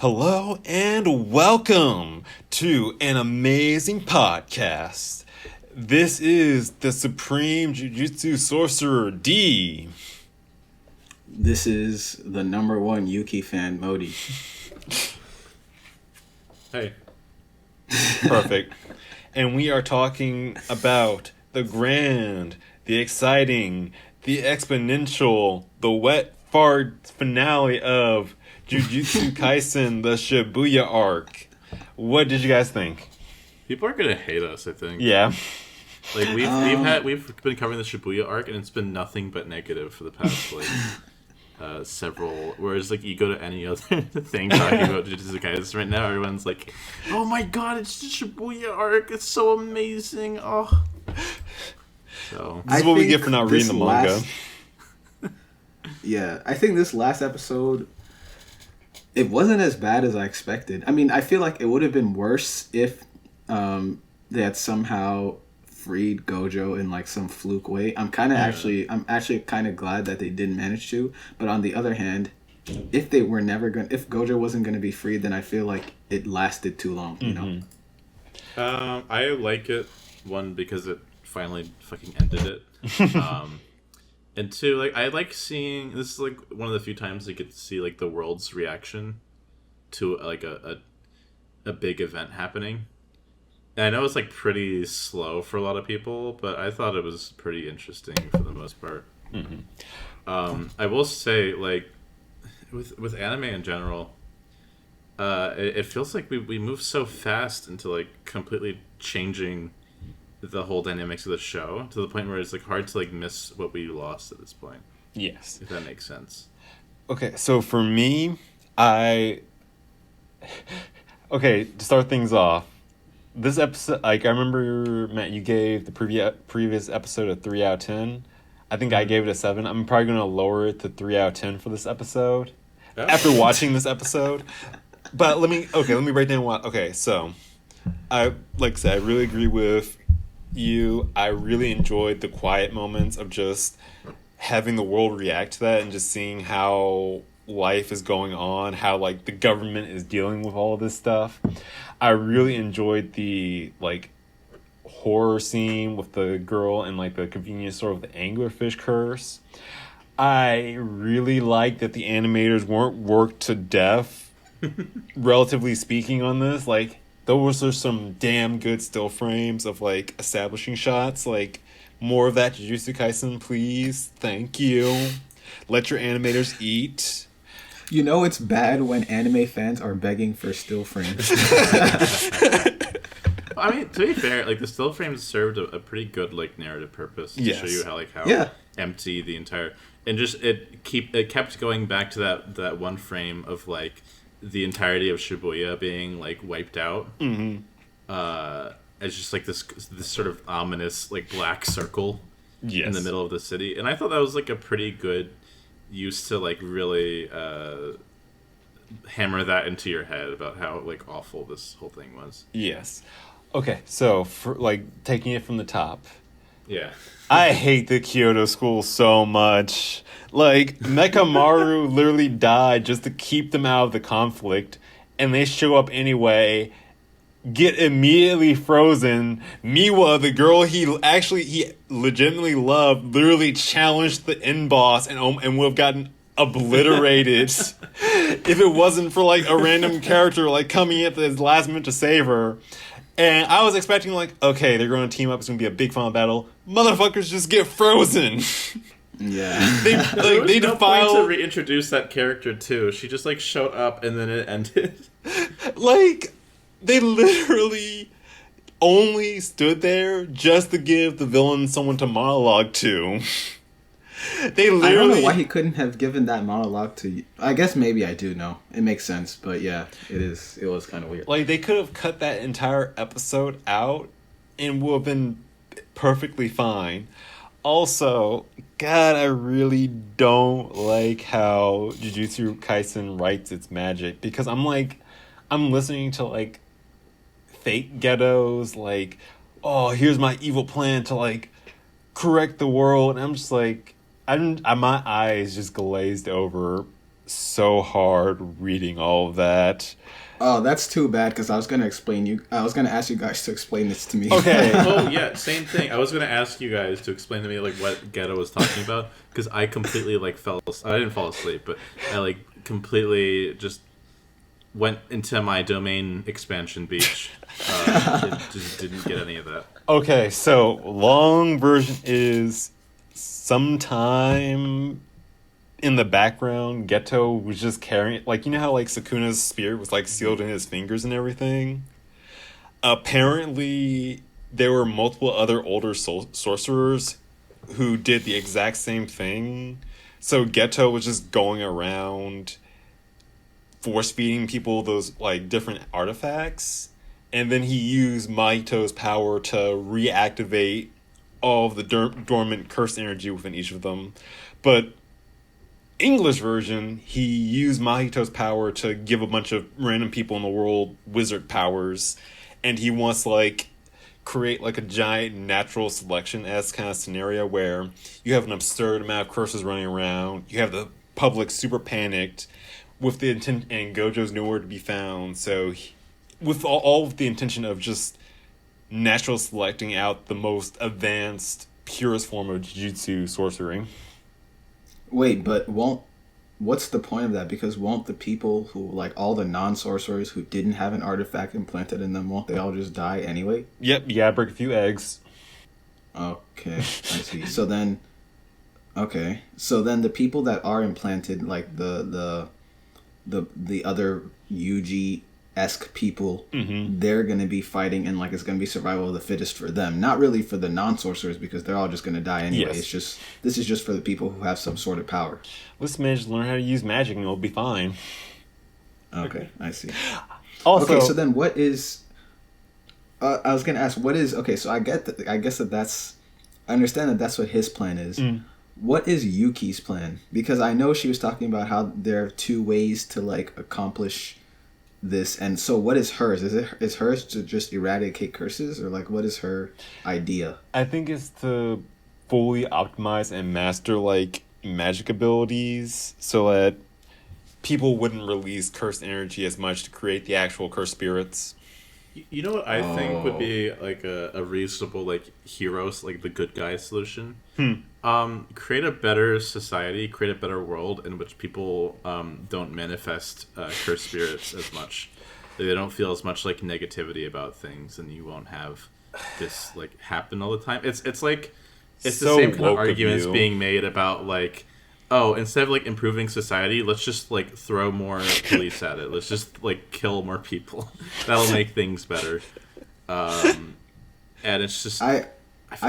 Hello and welcome to an amazing podcast. This is the Supreme Jujutsu Sorcerer D. This is the number one Yuki fan, Modi. Hey. Perfect. And we are talking about the grand, the exciting, the exponential, the wet fart finale of Jujutsu Kaisen, the Shibuya arc. What did you guys think? People are gonna hate us, I think. Yeah. Like we've been covering the Shibuya arc and it's been nothing but negative for the past several. Whereas like you go to any other thing talking about Jujutsu Kaisen right now, everyone's like, "Oh my god, it's the Shibuya arc! It's so amazing!" Oh. So this is what we get for not reading the manga. Yeah, I think this last episode, it wasn't as bad as I expected. I mean, I feel like it would have been worse if they had somehow freed Gojo in like some fluke way. I'm actually kind of glad that they didn't manage to. But on the other hand, if Gojo wasn't gonna be freed, then I feel like it lasted too long. You know. I like it, one, because it finally fucking ended it. And two, like I like seeing, this is like one of the few times I get to see like the world's reaction to like a big event happening. And I know it's like pretty slow for a lot of people, but I thought it was pretty interesting for the most part. I will say, like with anime in general, it feels like we move so fast into like completely changing the whole dynamics of the show to the point where it's like hard to like miss what we lost at this point. Yes. If that makes sense. Okay, so for me, to start things off, this episode, like I remember, Matt, you gave the previous episode a 3 out of 10. I think I gave it a 7. I'm probably going to lower it to 3 out of 10 for this episode after watching this episode. But let me break down what. Okay, so I really agree with you. I really enjoyed the quiet moments of just having the world react to that and just seeing how life is going on, how like the government is dealing with all of this stuff. I really enjoyed the like horror scene with the girl and like the convenience store with the anglerfish curse. I really like that the animators weren't worked to death, relatively speaking, on this. Like, those are some damn good still frames of like establishing shots. Like, more of that Jujutsu Kaisen, please. Thank you. Let your animators eat. You know it's bad when anime fans are begging for still frames. I mean, to be fair, like the still frames served a pretty good like narrative purpose to show you how empty the entire, and just it kept going back to that one frame of like the entirety of Shibuya being like wiped out. As just like this sort of ominous like black circle in the middle of the city, and I thought that was like a pretty good use to like really hammer that into your head about how like awful this whole thing was. Yes. Okay, so for like taking it from the top. Yeah. I hate the Kyoto school so much. Like, Mekamaru literally died just to keep them out of the conflict, and they show up anyway, get immediately frozen. Miwa, the girl he legitimately loved, literally challenged the end boss and would have gotten obliterated if it wasn't for like a random character like coming at the last minute to save her. And I was expecting like, okay, they're going to team up. It's going to be a big fun battle. Motherfuckers just get frozen. Yeah. They no point to reintroduce that character too. She just like showed up and then it ended. Like, they literally only stood there just to give the villain someone to monologue to. They literally. I don't know why he couldn't have given that monologue to you. I guess maybe I do know. It makes sense, but yeah, it was kind of weird. Like, they could have cut that entire episode out and would have been perfectly fine. Also, God, I really don't like how Jujutsu Kaisen writes its magic, because I'm listening to like fake ghettos like, oh, here's my evil plan to like correct the world, and I'm just like, my eyes just glazed over so hard reading all of that. Oh, that's too bad because I was gonna ask you guys to explain this to me. Okay. Oh yeah, same thing. I was gonna ask you guys to explain to me like what Ghetto was talking about because I completely like I didn't fall asleep, but I like completely just went into my domain expansion beach. It just didn't get any of that. Okay, so long version is sometime in the background, Geto was just carrying, like, you know how, like, Sukuna's spirit was, like, sealed in his fingers and everything? Apparently, there were multiple other older sorcerers who did the exact same thing. So Geto was just going around force-feeding people those, like, different artifacts. And then he used Mahito's power to reactivate all of the dormant cursed energy within each of them. But English version, he used Mahito's power to give a bunch of random people in the world wizard powers, and he wants to, like, create, like, a giant natural selection-esque kind of scenario where you have an absurd amount of curses running around, you have the public super panicked, with the intent, and Gojo's nowhere to be found, so with all of the intention of just natural selecting out the most advanced, purest form of Jujutsu sorcery. Wait, but what's the point of that? Because won't the people who, like, all the non-sorcerers who didn't have an artifact implanted in them, won't they all just die anyway? Yep, yeah, break a few eggs. Okay, I see. So then the people that are implanted, like the other Yuji-esque people, they're going to be fighting, and, like, it's going to be survival of the fittest for them. Not really for the non-sorcerers, because they're all just going to die anyway. Yes. This is just for the people who have some sort of power. Let's learn how to use magic and it'll be fine. Okay, I see. Also, okay, so then what is... I was going to ask, what is... Okay, so I guess that's... I understand that that's what his plan is. What is Yuki's plan? Because I know she was talking about how there are two ways to, like, accomplish this, and so what is hers? Is hers to just eradicate curses, or, like, what is her idea? I think it's to fully optimize and master, like, magic abilities so that people wouldn't release cursed energy as much to create the actual cursed spirits. You know what I think would be like a reasonable like heroes like the good guy solution? Create a better society, create a better world in which people don't manifest cursed spirits as much. They don't feel as much like negativity about things, and you won't have this like happen all the time. It's like it's So the same kind of woke of arguments you. being made about like, oh, instead of like improving society, let's just like throw more police at it. Let's just like kill more people. That'll make things better. And it's just I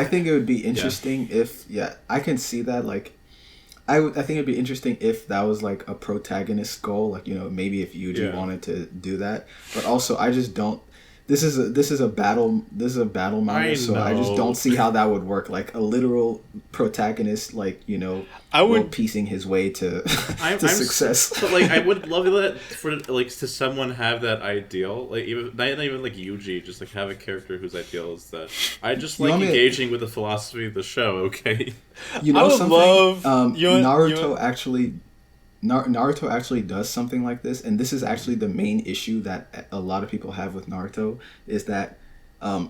think it would be interesting if I can see that, like, I think it'd be interesting if that was like a protagonist goal, like, you know, maybe if Yuji wanted to do that, but also I just don't. This is a battle manga, so I just don't see how that would work. Like a literal protagonist, like, you know, world piecing his way to success. But like, I would love that for like to someone have that ideal, like even not even like Yuji, just like have a character whose ideal is that I just like engaging with the philosophy of the show. Okay, you know, I would something. love Naruto actually does something like this, and this is actually the main issue that a lot of people have with Naruto, is that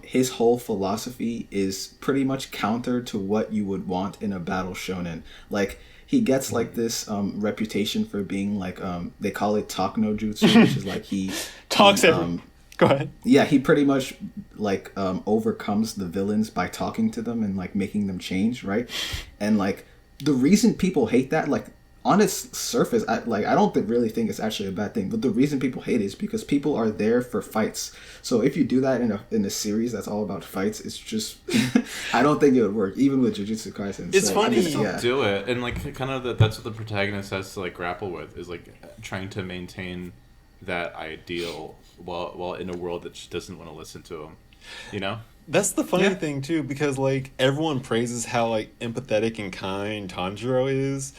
his whole philosophy is pretty much counter to what you would want in a battle shonen. Like, he gets like this reputation for being like, they call it talk no jutsu, which is like Go ahead. Yeah, he pretty much like overcomes the villains by talking to them and like making them change, right? And like the reason people hate that, like, on its surface, I don't really think it's actually a bad thing. But the reason people hate it is because people are there for fights. So if you do that in a series that's all about fights, it's just I don't think it would work, even with Jujutsu Kaisen. It's fun to still do it, and like kind of that's what the protagonist has to like grapple with, is like trying to maintain that ideal while in a world that just doesn't want to listen to him. You know. That's the funny thing too, because like everyone praises how like empathetic and kind Tanjiro is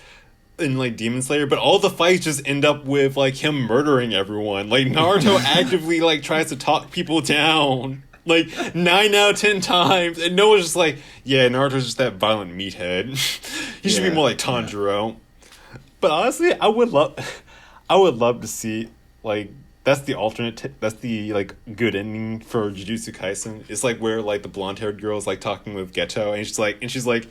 in like Demon Slayer, but all the fights just end up with like him murdering everyone. Like Naruto actively like tries to talk people down like 9 out of 10 times, and Noah's just like, yeah, Naruto's just that violent meathead. He should be more like Tanjiro. But honestly, I would love I would love to see like that's the alternate. That's the like good ending for Jujutsu Kaisen. It's like where like the blonde haired girl is like talking with Geto, and she's like,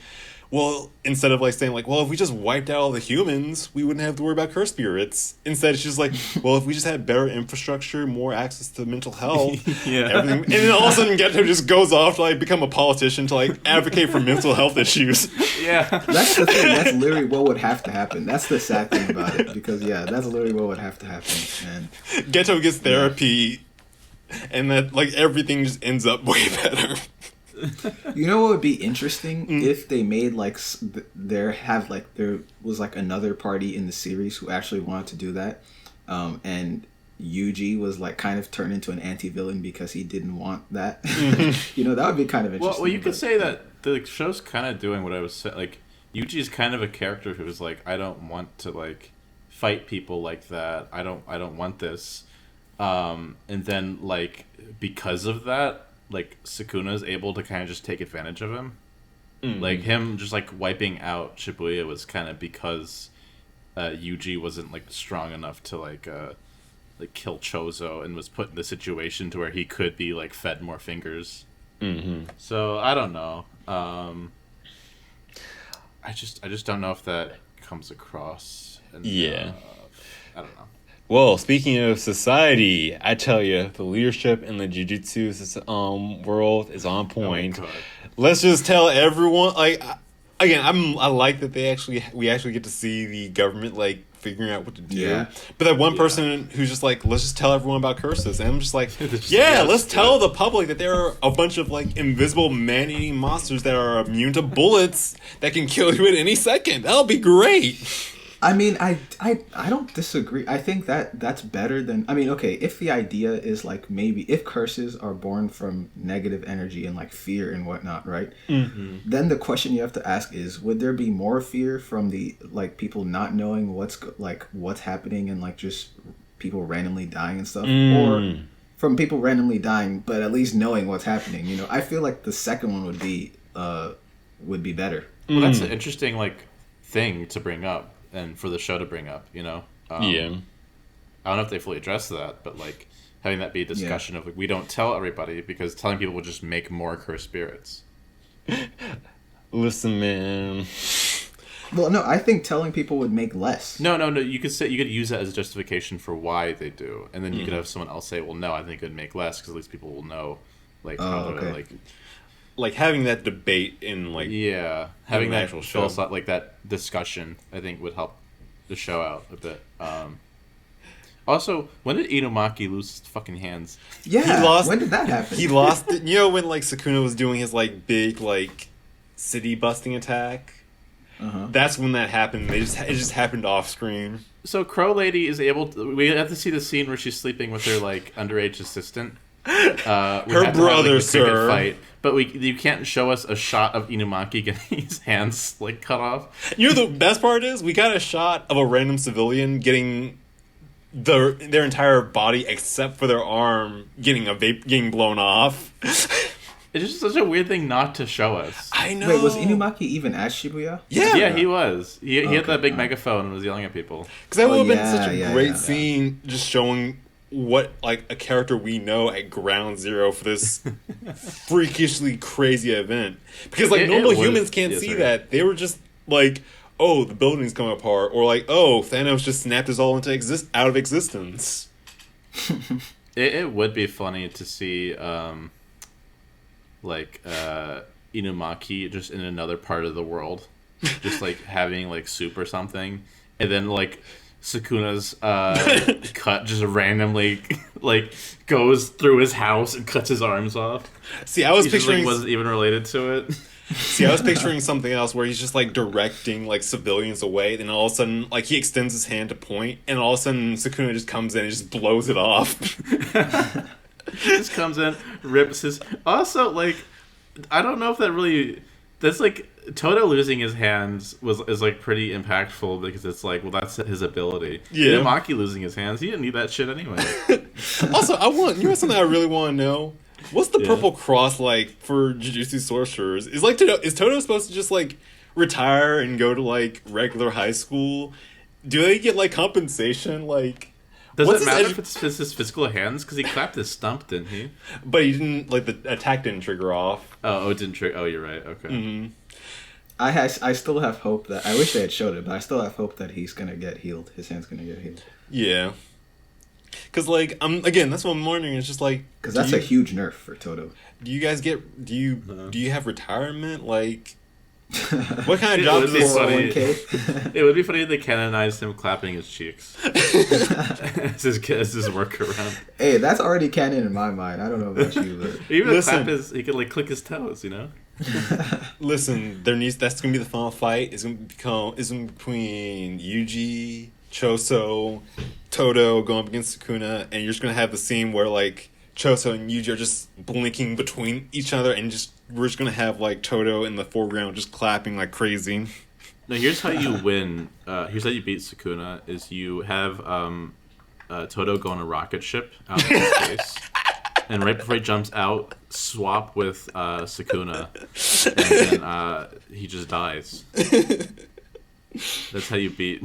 well, instead of like saying like, well, if we just wiped out all the humans, we wouldn't have to worry about curse spirits. Instead, she's like, well, if we just had better infrastructure, more access to mental health, everything, and then all of a sudden Geto just goes off to like become a politician to like advocate for mental health issues. Yeah, that's the thing. That's literally what would have to happen. That's the sad thing about it, because that's literally what would have to happen. And Geto gets therapy, and that like everything just ends up way better. You know what would be interesting if they made like there was like another party in the series who actually wanted to do that, and Yuji was like kind of turned into an anti-villain because he didn't want that. You know, that would be kind of interesting. Well, you could say that the show's kind of doing what I was saying. Like Yuji's kind of a character who's like, I don't want to like fight people like that. I don't want this. And then like because of that, like Sukuna is able to kind of just take advantage of him. Like him just like wiping out Shibuya was kind of because Yuji wasn't like strong enough to like kill Chozo, and was put in the situation to where he could be like fed more fingers. So I don't know. I just don't know if that comes across. And, I don't know. Well, speaking of society, I tell you, the leadership in the Jujutsu world is on point. Oh, let's just tell everyone. Like, again, I like that we actually get to see the government like figuring out what to do. Yeah. But that one person who's just like, let's just tell everyone about curses, and I'm just like, let's tell the public that there are a bunch of like invisible man-eating monsters that are immune to bullets that can kill you at any second. That'll be great. I mean, I don't disagree. I think that's better than... I mean, okay, if the idea is, like, maybe... If curses are born from negative energy and, like, fear and whatnot, right? Then the question you have to ask is, would there be more fear from the, like, people not knowing what's happening and, like, just people randomly dying and stuff? Or from people randomly dying, but at least knowing what's happening, you know? I feel like the second one would be better. Well, that's an interesting, like, thing to bring up. And for the show to bring up, you know? I don't know if they fully address that, but, like, having that be a discussion of, like, we don't tell everybody because telling people will just make more cursed spirits. Listen, man. Well, no, I think telling people would make less. No. You could use that as a justification for why they do. And then you could have someone else say, well, no, I think it would make less because at least people will know, like, how to, like... Like having that debate in like having that actual show, like that discussion, I think would help the show out a bit. Also, when did Inumaki lose his fucking hands? Yeah, when did that happen? He lost it. You know when like Sukuna was doing his like big like city busting attack. That's when that happened. It just happened off screen. So Crow Lady is able to. We have to see the scene where she's sleeping with her like underage assistant. Her brother, sir. Fight, but you can't show us a shot of Inumaki getting his hands like cut off. You know the best part is we got a shot of a random civilian getting their entire body except for their arm getting blown off. It's just such a weird thing not to show us. I know. Wait, was Inumaki even at Shibuya? Yeah, he was. He had that big megaphone and was yelling at people. Because that would have been such a great scene, just showing what like a character we know at ground zero for this freakishly crazy event, because like normal humans can't see that. They were just like, oh, the building's coming apart, or like, oh, Thanos just snapped us all into out of existence. It would be funny to see Inumaki just in another part of the world, just like having like soup or something, and then like Sukuna's cut just randomly like goes through his house and cuts his arms off. See, I was picturing just, like, wasn't even related to it. See, I was picturing something else where he's just like directing like civilians away, then all of a sudden like he extends his hand to point, and all of a sudden Sukuna just comes in and just blows it off. Just comes in, rips his. Also, like, I don't know if that really. That's like Toto losing his hands is like pretty impactful because it's like, well, that's his ability. Yeah. Inumaki losing his hands, he didn't need that shit anyway. Also, you know something I really want to know? What's the purple cross like for Jujutsu sorcerers? Is Toto supposed to just like retire and go to like regular high school do they get like compensation? Like, Does what's it matter his if it's his physical hands? Because he clapped his stump, didn't he? But he didn't like the attack didn't trigger off. Oh, it didn't trigger. Oh, you're right. Okay. Mm-hmm. I still have hope that I wish they had showed it, but I still have hope that he's gonna get healed. His hand's gonna get healed. Yeah. Cause like that's what I'm wondering. It's just like Because that's a huge nerf for Toto. Do you guys get do you have retirement? Like, what kind of job is be this? funny. 401k? It would be funny if they canonized him clapping his cheeks as his workaround. Hey, that's already canon in my mind. I don't know about you, but Even Listen. he could like click his toes, you know. Listen, that's gonna be the final fight. It's gonna between Yuji, Choso, Toto going up against Sukuna, and you're just gonna have the scene where like Choso and Yuji are just blinking between each other, and we're just gonna have like Toto in the foreground just clapping like crazy. Now here's how you win. Here's how you beat Sukuna: is you have Toto go on a rocket ship out into space, and right before he jumps out, swap with Sukuna, and then he just dies. That's how you beat.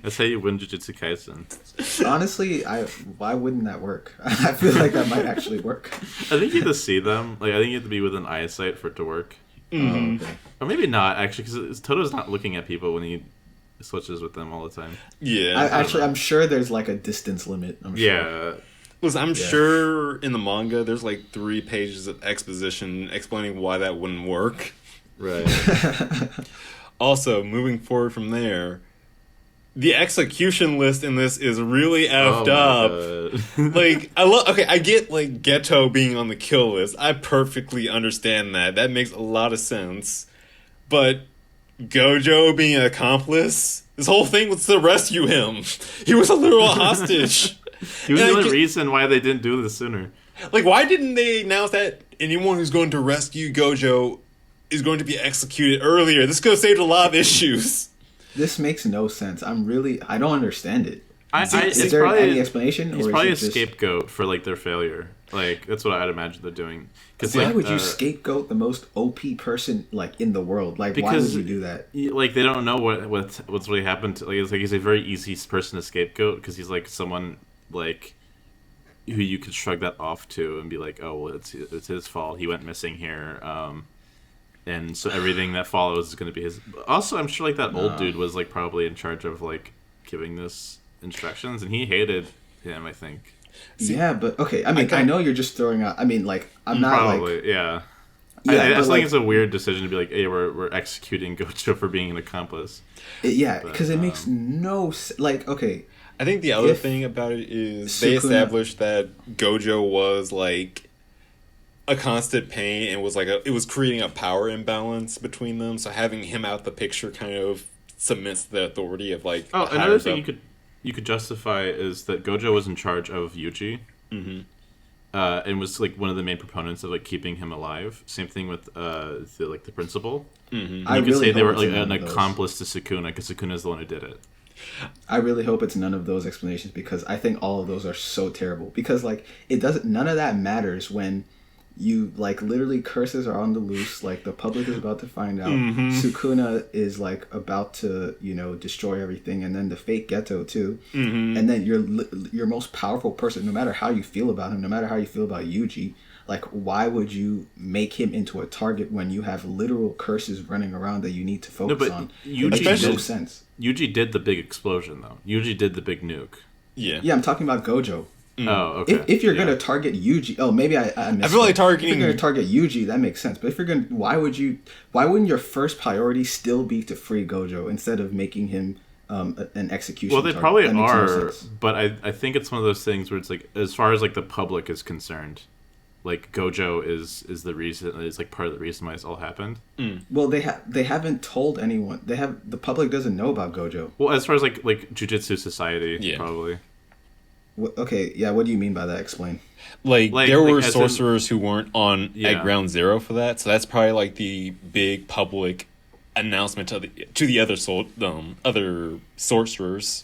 That's how you win Jujutsu Kaisen. honestly, why wouldn't that work? I feel like that might actually work. I think you have to see them. Like I think you have to be within eyesight for it to work. Mm-hmm. Oh, okay. Or maybe not, actually, because Toto's not looking at people when he switches with them all the time. Yeah. I'm sure there's like a distance limit. I'm sure. Yeah. Listen, I'm sure in the manga there's like 3 pages of exposition explaining why that wouldn't work. Right. Also, moving forward from there, the execution list in this is really effed up. Like, I get like Geto being on the kill list. I perfectly understand that. That makes a lot of sense. But Gojo being an accomplice, this whole thing was to rescue him. He was a literal hostage. He was And the I only get- reason why they didn't do this sooner. Like, why didn't they announce that anyone who's going to rescue Gojo is going to be executed earlier? This could have saved a lot of issues. This makes no sense. I don't understand it. Is Is there any explanation? He's or probably a is it just, scapegoat for like their failure. Like that's what I'd imagine they're doing. Because why like, would you scapegoat the most OP person like in the world? Like, why would Because- you do that? Like they don't know what's really happened. To, like it's like he's a very easy person to scapegoat because he's like someone like who you could shrug that off to and be like, oh well, it's his fault. He went missing here. And so everything that follows is going to be his. Also, I'm sure like that old dude was like probably in charge of like giving this instructions, and he hated him. I think Yeah, but okay. I mean, I know you're just throwing out. I mean, like, I'm not probably like. yeah. Yeah, I but, just like, think it's a weird decision to be like, hey, we're executing Gojo for being an accomplice. Yeah, because it makes like, okay. I think the other If thing about it is they Sukuna- established that Gojo was like a constant pain and was like it was creating a power imbalance between them. So having him out the picture kind of cements the authority of like. Oh, the another higher thing up. you could justify is that Gojo was in charge of Yuji, and was like one of the main proponents of like keeping him alive. Same thing with the principal. Mm-hmm. I You could really say they hope were it's like none an of those. accomplice to Sukuna because Sukuna is the one who did it. I really hope it's none of those explanations because I think all of those are so terrible. Because like it doesn't, none of that matters when you like literally curses are on the loose. Like the public is about to find out. Sukuna is like about to destroy everything, and then the fake Geto too. And then your most powerful person, no matter how you feel about him, no matter how you feel about Yuji. Like, why would you make him into a target when you have literal curses running around that you need to focus on? Yuji It makes no did- sense. Yuji did the big explosion though. Yuji did the big nuke. Yeah. Yeah, I'm talking about Gojo. Oh, okay. If you're Yeah. gonna target Yuji, maybe I missed. I feel like targeting- If you're gonna target Yuji, that makes sense. But if you're gonna, why wouldn't your first priority still be to free Gojo instead of making him an execution? Well, they target? probably That makes no are, sense. but I think it's one of those things where it's like, as far as like the public is concerned, like Gojo is the reason, is like part of the reason why this all happened. Well, they haven't told anyone. The public doesn't know about Gojo. Well, as far as like Jujutsu Society, Yeah. probably. Okay, yeah. What do you mean by that? Explain. Like Like- there like were as in- sorcerers who weren't on Yeah. at ground zero for that, so that's probably like the big public announcement to the other sorcerers.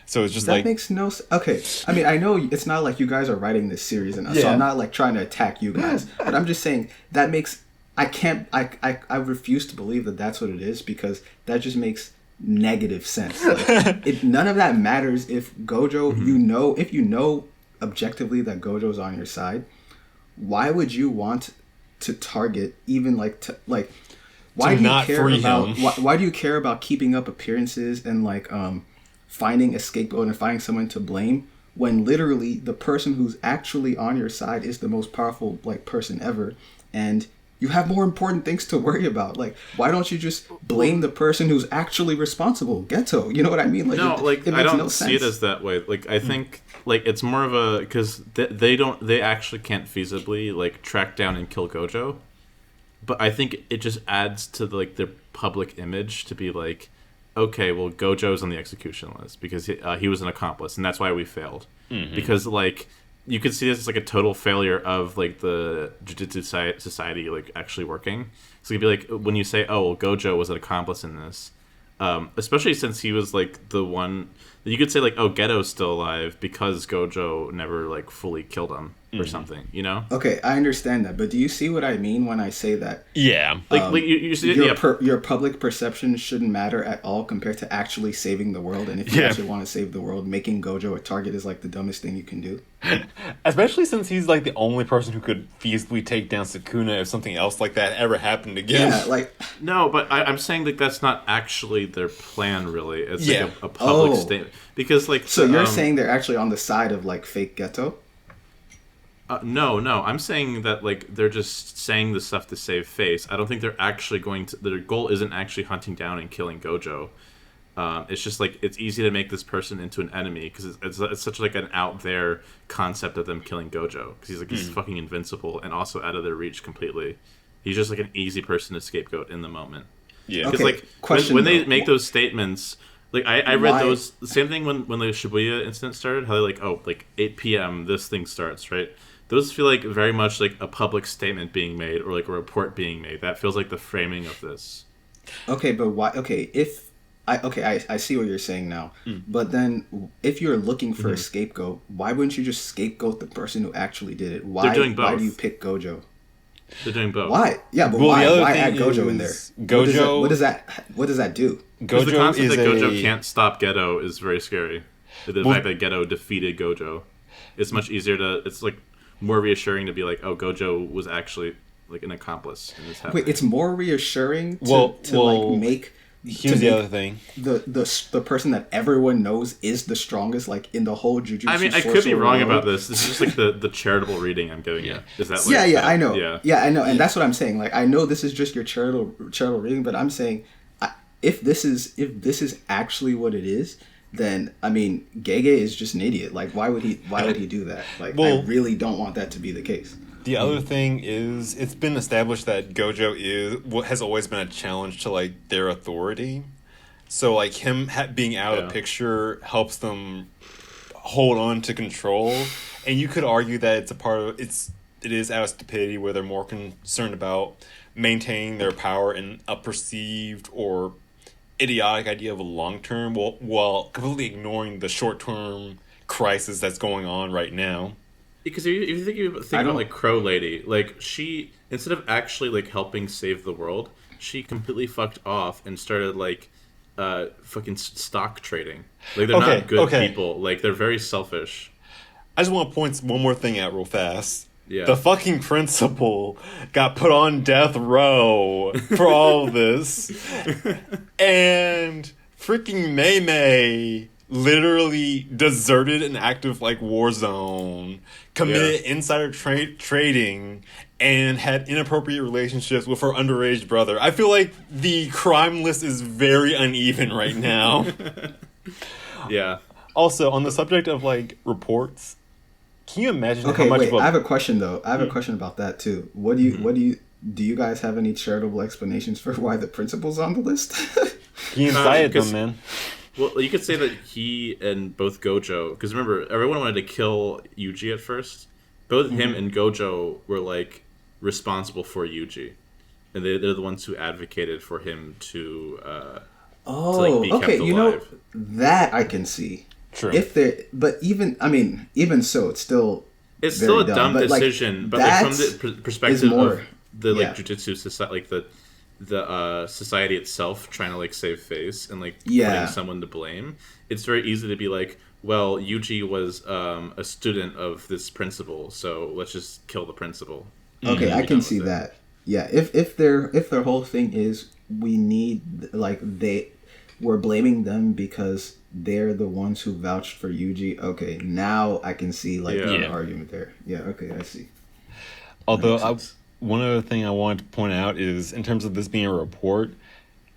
So it's just That like makes no sense. Okay, I mean, I know it's not like you guys are writing this series, and so Yeah. I'm not like trying to attack you guys, but I'm just saying that makes I refuse to believe that that's what it is because that just makes negative sense. Like, none of that matters if Gojo, if you know objectively that Gojo's on your side, why would you want to target even why do you care about why do you care about keeping up appearances and finding a scapegoat and finding someone to blame when literally the person who's actually on your side is the most powerful person ever, and you have more important things to worry about? Like, why don't you just blame the person who's actually responsible? Geto, you know what I mean? No, I don't see it as that way. Like, I think it's more of a, because they actually can't feasibly track down and kill Gojo, but I think it just adds to their public image to be like, okay, well, Gojo's on the execution list because he was an accomplice, and that's why we failed. Mm-hmm. Because you could see this as a total failure of the Jujutsu society actually working. So you'd be like, when you say, oh, well, Gojo was an accomplice in this, especially since he was the one, you could say oh, Geto's still alive because Gojo never fully killed him or something, you know? Okay, I understand that, but do you see what I mean when I say that? Yeah. You see, your public perception shouldn't matter at all compared to actually saving the world, and if you actually want to save the world, making Gojo a target is the dumbest thing you can do. Especially since he's the only person who could feasibly take down Sukuna if something else like that ever happened again. Yeah, no, but I'm saying that's not actually their plan, really. It's a public statement. Because so you're saying they're actually on the side of fake Geto? No, I'm saying that they're just saying the stuff to save face. I don't think they're actually going to. Their goal isn't actually hunting down and killing Gojo. It's just it's easy to make this person into an enemy because it's such an out there concept of them killing Gojo because he's fucking invincible and also out of their reach completely. He's just an easy person to scapegoat in the moment. Yeah, because when they make those statements. I read those, the same thing when the Shibuya incident started, how they're 8 p.m. this thing starts, right? Those feel very much a public statement being made or a report being made. That feels the framing of this. Okay, but why? Okay, I see what you're saying now. But then if you're looking for a scapegoat, why wouldn't you just scapegoat the person who actually did it? They're doing both. Why do you pick Gojo? They're doing both. Why? Yeah, but why add Gojo in there? Gojo. What does that do? Because the concept that Gojo can't stop Geto is very scary. The fact that Geto defeated Gojo, it's much easier to. It's more reassuring to be oh, Gojo was actually an accomplice in this happening. Wait, it's more reassuring to make. Here's the other thing: the person that everyone knows is the strongest, in the whole Jujutsu. I mean, I could be wrong about this. This is just the charitable reading I'm giving you. Is that yeah, I know. Yeah, I know, and that's what I'm saying. I know this is just your charitable reading, but I'm saying if this is actually what it is, then I mean, Gege is just an idiot. Why would he do that? I really don't want that to be the case. The other thing is, it's been established that Gojo has always been a challenge to their authority. So him being out of the picture helps them hold on to control. And you could argue that it's a part of it is out of stupidity where they're more concerned about maintaining their power in a perceived or idiotic idea of a long term, while completely ignoring the short term crisis that's going on right now. Because if you think about Crow Lady, she, instead of actually helping save the world, she completely fucked off and started fucking stock trading. They're not good people. They're very selfish. I just want to point one more thing out real fast. Yeah. The fucking principal got put on death row for all of this. And freaking Mei literally deserted an active war zone, committed insider trading, and had inappropriate relationships with her underage brother. I feel like the crime list is very uneven right now. Yeah. Also, on the subject of reports, can you imagine how much? I have a question though. I have a question about that too. Do you guys have any charitable explanations for why the principal's on the list? He incited them, man. Well, you could say that he and both Gojo, because remember, everyone wanted to kill Yuji at first. Both him and Gojo were responsible for Yuji, and they're the ones who advocated for him to be kept alive. That I can see. True. But even so, it's still a dumb decision. But from the perspective of the Jujutsu society, the society itself trying to like save face and like Yeah. putting someone to blame, it's very easy to be like, well, Yuji was a student of this principal, so let's just kill the principal. Okay, And I be can done see with it. that. Yeah, if their whole thing is we need like we're blaming them because they're the ones who vouched for Yuji. Okay, now I can see like Yeah. an Yeah. argument there. Yeah, okay, I see. Although makes sense. one other thing I wanted to point out is in terms of this being a report,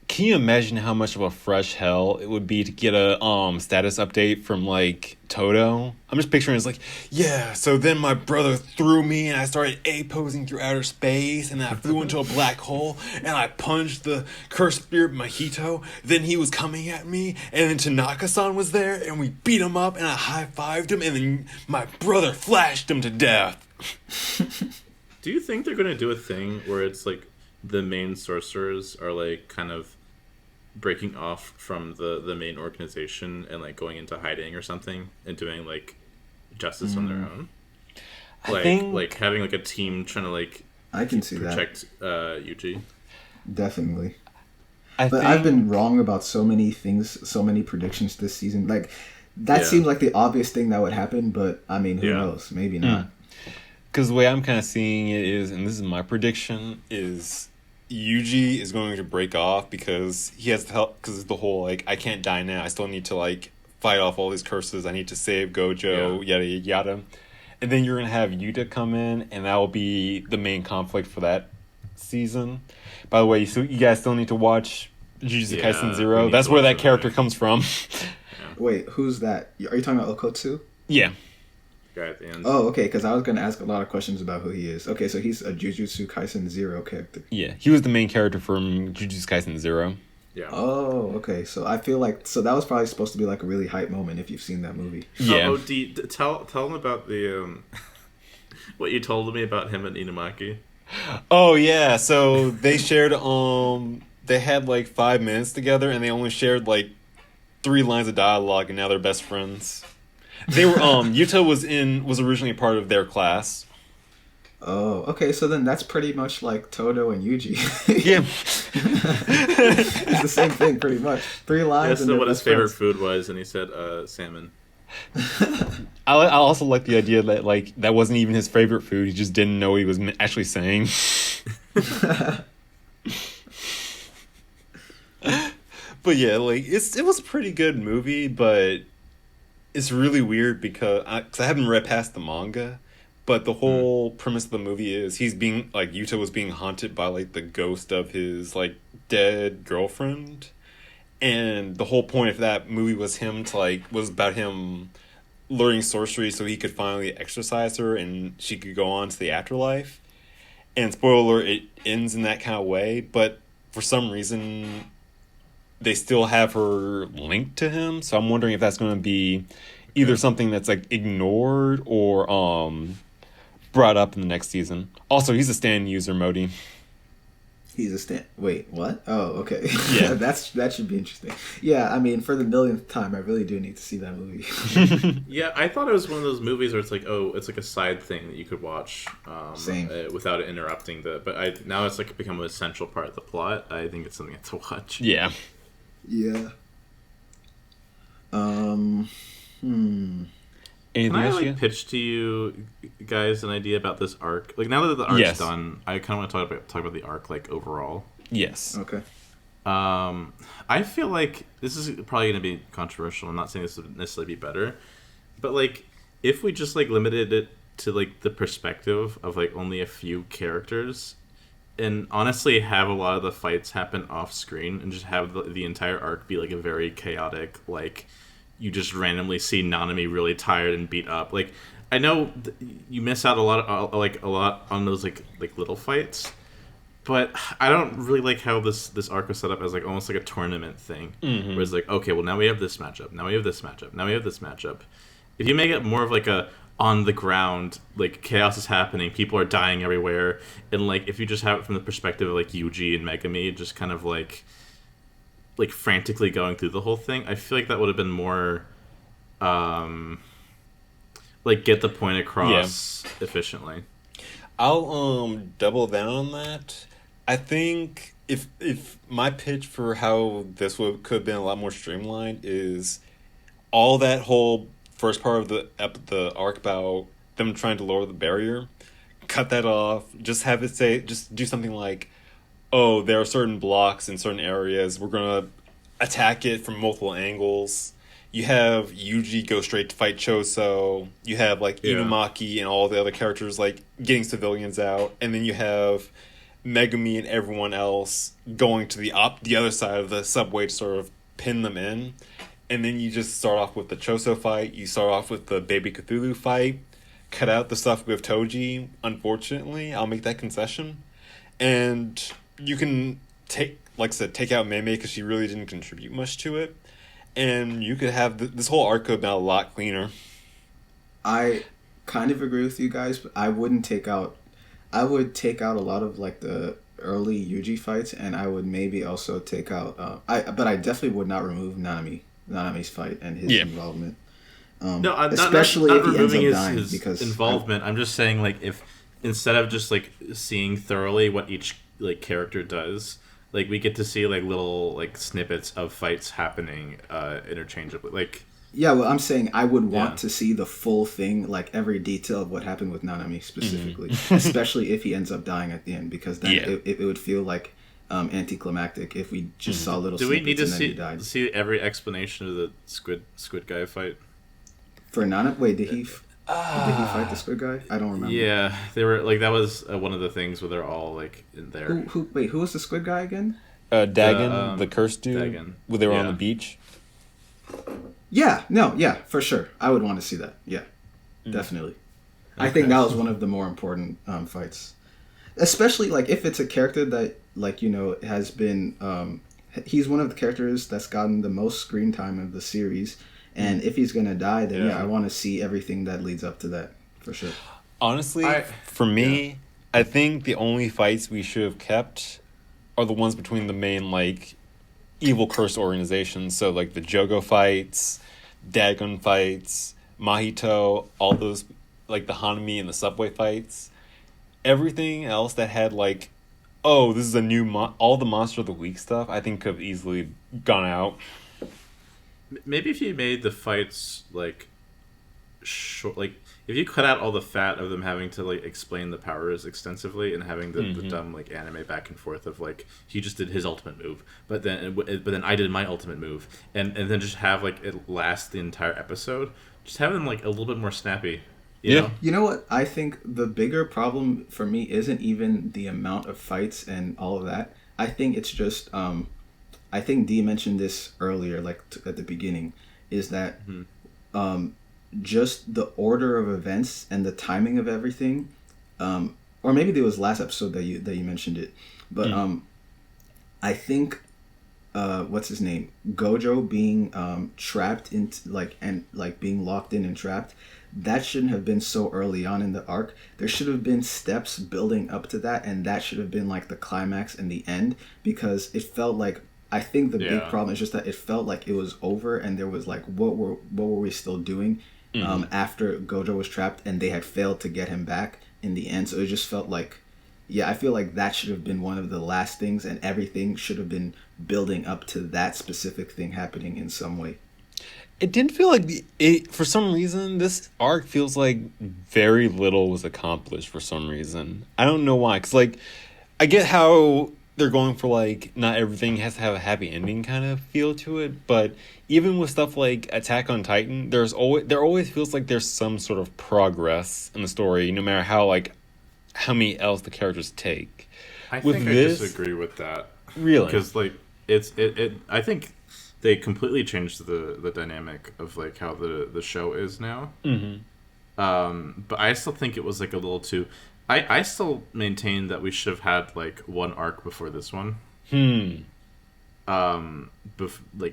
can you imagine how much of a fresh hell it would be to get a status update from like Toto? I'm just picturing it's like, yeah, so then my brother threw me and I started A posing through outer space and then I flew into a black hole and I punched the cursed spirit Mahito. Then he was coming at me and then Tanaka-san was there and we beat him up and I high-fived him and then my brother flashed him to death. Do you think they're gonna do a thing where it's like the main sorcerers are like kind of breaking off from the main organization and like going into hiding or something and doing like justice on their own? Like having like a team trying to like I can see protect Yuji. that. Definitely. I But think I've been wrong about so many things, so many predictions this season. Like that Yeah. seems like the obvious thing that would happen, but I mean, who Yeah. knows? Maybe not. because the way I'm kind of seeing it is, and this is my prediction, is Yuji is going to break off because he has to help, because the whole, like, I can't die now. I still need to, like, fight off all these curses. I need to save Gojo, yada, yada, yada. And then you're going to have Yuta come in, and that will be the main conflict for that season. By the way, so you guys still need to watch Jujutsu Yeah, Kaisen we Zero. need That's to where watch that that character movie. comes from. Wait, who's that? Are you talking about Okotsu? Yeah. Guy at the end. Oh, okay, because I was going to ask a lot of questions about who he is. Okay, so he's a Jujutsu Kaisen Zero character. Yeah. He was the main character from Jujutsu Kaisen Zero. Yeah. Oh, okay. So I feel like that was probably supposed to be like a really hype moment if you've seen that movie. Yeah. Oh, tell them about the what you told me about him and Inumaki. Oh yeah, so they shared they had like 5 minutes together and they only shared like 3 lines of dialogue and now they're best friends. They were Yuta was originally part of their class. Oh, okay. So then that's pretty much like Todo and Yuji. Yeah. It's the same thing, pretty much. 3 I lines. asked And him they're what his best favorite friends. food was, and he said salmon. I also like the idea that like that wasn't even his favorite food. He just didn't know what he was actually saying. But yeah, like it was a pretty good movie, but it's really weird because I haven't read past the manga, but the whole premise of the movie is he's being like Yuta was being haunted by like the ghost of his like dead girlfriend, and the whole point of that movie was was about him learning sorcery so he could finally exorcise her and she could go on to the afterlife. And spoiler alert, it ends in that kind of way, but for some reason they still have her linked to him, so I'm wondering if that's going to be either something that's like ignored or brought up in the next season. Also, he's a stand user, Modi. He's a stand. Wait, what? Oh, okay. Yeah. that should be interesting. Yeah, I mean, for the millionth time, I really do need to see that movie. Yeah, I thought it was one of those movies where it's like, oh, it's like a side thing that you could watch Same. without it interrupting But now it's like become an essential part of the plot. I think it's something to watch. Yeah. Yeah. Anything Can I else? like Yeah? pitch to you guys an idea about this arc? Like now that the arc's Yes. done, I kind of want to talk about the arc like overall. Yes. Okay. I feel like this is probably going to be controversial. I'm not saying this would necessarily be better, but like if we just like limited it to like the perspective of like only a few characters, and honestly have a lot of the fights happen off screen, and just have the entire arc be like a very chaotic, like you just randomly see Nanami really tired and beat up. Like I know you miss out a lot on those like little fights. But I don't really like how this arc was set up as like almost like a tournament thing, where it's like, okay, well now we have this matchup, now we have this matchup, now we have this matchup. If you make it more of like a on the ground, like chaos is happening, people are dying everywhere, and like if you just have it from the perspective of like Yuji and Megami, just kind of like frantically going through the whole thing, I feel like that would have been more, like get the point across efficiently. I'll double down on that. I think if my pitch for how this would could have been a lot more streamlined is all that whole first part of the arc about them trying to lower the barrier, cut that off. Just have it say, just do something like, "Oh, there are certain blocks in certain areas. We're gonna attack it from multiple angles." You have Yuji go straight to fight Choso. You have like Yeah. Inumaki and all the other characters like getting civilians out, and then you have Megumi and everyone else going to the other side of the subway to sort of pin them in. And then you just start off with the Choso fight. You start off with the Baby Cthulhu fight. Cut out the stuff with Toji. Unfortunately, I'll make that concession. And you can take, like I said, take out Mei because she really didn't contribute much to it. And you could have this whole arc could have been a lot cleaner. I kind of agree with you guys, but I wouldn't take out. I would take out a lot of like the early Yuji fights, and I would maybe also take out. But I definitely would not remove Nanami's fight and his involvement. No, I'm especially not if he ends removing up dying, his because involvement. I'm just saying, like, if instead of just like seeing thoroughly what each like character does, like we get to see like little like snippets of fights happening interchangeably. Like, yeah, well, I'm saying I would want Yeah. to see the full thing, like every detail of what happened with Nanami specifically, especially if he ends up dying at the end, because then it would feel like anticlimactic if we just saw little do we snippets need to and then he died. see every explanation of the squid guy fight? For Nana, wait, did he fight the squid guy? I don't remember. Yeah, they were like that was one of the things where they're all like in there. Who was the squid guy again? Dagon, the cursed dude, Dagon. when they were on Yeah. the beach. Yeah, for sure. I would want to see that. Yeah, definitely. I think that was one of the more important fights, especially like if it's a character that has been. He's one of the characters that's gotten the most screen time of the series, and if he's gonna die, then I want to see everything that leads up to that for sure. Honestly, for me, I think the only fights we should have kept are the ones between the main like evil cursed organizations. So like the Jogo fights, Dagon fights, Mahito, all those like the Hanami and the subway fights. Everything else that had like, oh, this is a new all the Monster of the Week stuff, I think could have easily gone out. Maybe if you made the fights like short, like if you cut out all the fat of them having to like explain the powers extensively and having the dumb like anime back and forth of like he just did his ultimate move, but then I did my ultimate move, and then just have like it last the entire episode. Just have them like a little bit more snappy. You know? You know what? I think the bigger problem for me isn't even the amount of fights and all of that. I think it's just, I think Dee mentioned this earlier, like at the beginning, is that just the order of events and the timing of everything, or maybe it was last episode that you mentioned it, but I think what's his name, Gojo being trapped into being locked in and trapped. That shouldn't have been so early on in the arc. There should have been steps building up to that, and that should have been like the climax and the end, because it felt like, I think the big problem is just that it felt like it was over, and there was like, what were we still doing after Gojo was trapped, and they had failed to get him back in the end. So it just felt like, I feel like that should have been one of the last things, and everything should have been building up to that specific thing happening in some way. It didn't feel like for some reason, this arc feels like very little was accomplished for some reason. I don't know why. Because, like, I get how they're going for, like, not everything has to have a happy ending kind of feel to it. But even with stuff like Attack on Titan, there always feels like there's some sort of progress in the story, no matter how many else the characters take. I disagree with that. Really? Because, like, I think they completely changed the dynamic of like how the show is now. But I still think it was like a little too. I still maintain that we should have had like one arc before this one.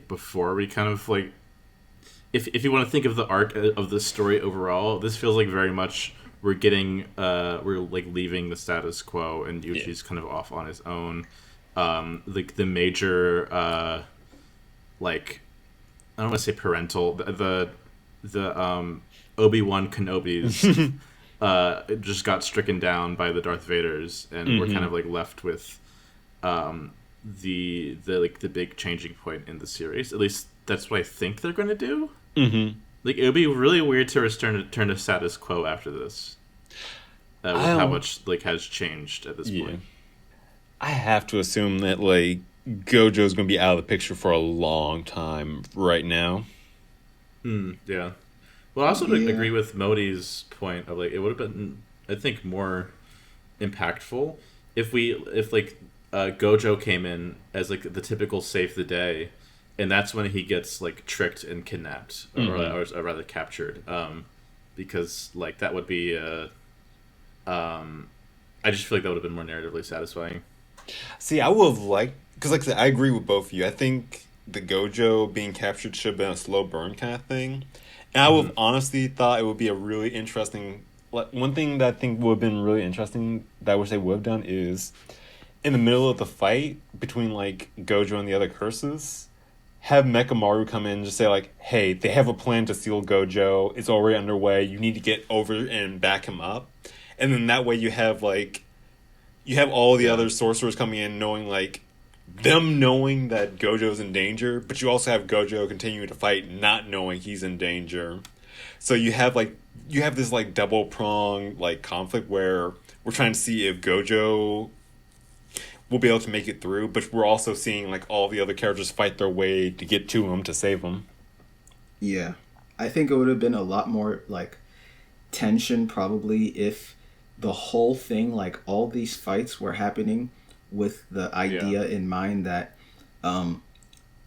Before we kind of like, if you want to think of the arc of the story overall, this feels like very much we're like leaving the status quo, and Yuji's kind of off on his own. Like the major. Like, I don't want to say parental. The Obi-Wan Kenobis just got stricken down by the Darth Vaders, and we're kind of like left with the big changing point in the series. At least that's what I think they're going to do. Mm-hmm. Like, it would be really weird to turn to status quo after this. With how much like has changed at this point. I have to assume that like Gojo's going to be out of the picture for a long time right now. Yeah. Well, I also agree with Modi's point of like it would have been, I think, more impactful if Gojo came in as like the typical save the day, and that's when he gets like tricked and kidnapped, or rather captured. Because like that would be I just feel like that would have been more narratively satisfying. See, I would have liked, because like I said, I agree with both of you. I think the Gojo being captured should have been a slow burn kind of thing. And I would have honestly thought it would be a really interesting... One thing that I think would have been really interesting that I wish they would have done is, in the middle of the fight between like Gojo and the other curses, have Mechamaru come in and just say like, hey, they have a plan to steal Gojo. It's already underway. You need to get over and back him up. And then that way you have all the other sorcerers coming in knowing like, them knowing that Gojo's in danger, but you also have Gojo continuing to fight not knowing he's in danger. So you have this like double prong like conflict where we're trying to see if Gojo will be able to make it through, but we're also seeing like all the other characters fight their way to get to him to save him. Yeah. I think it would have been a lot more like tension probably if the whole thing, like all these fights were happening with the idea in mind that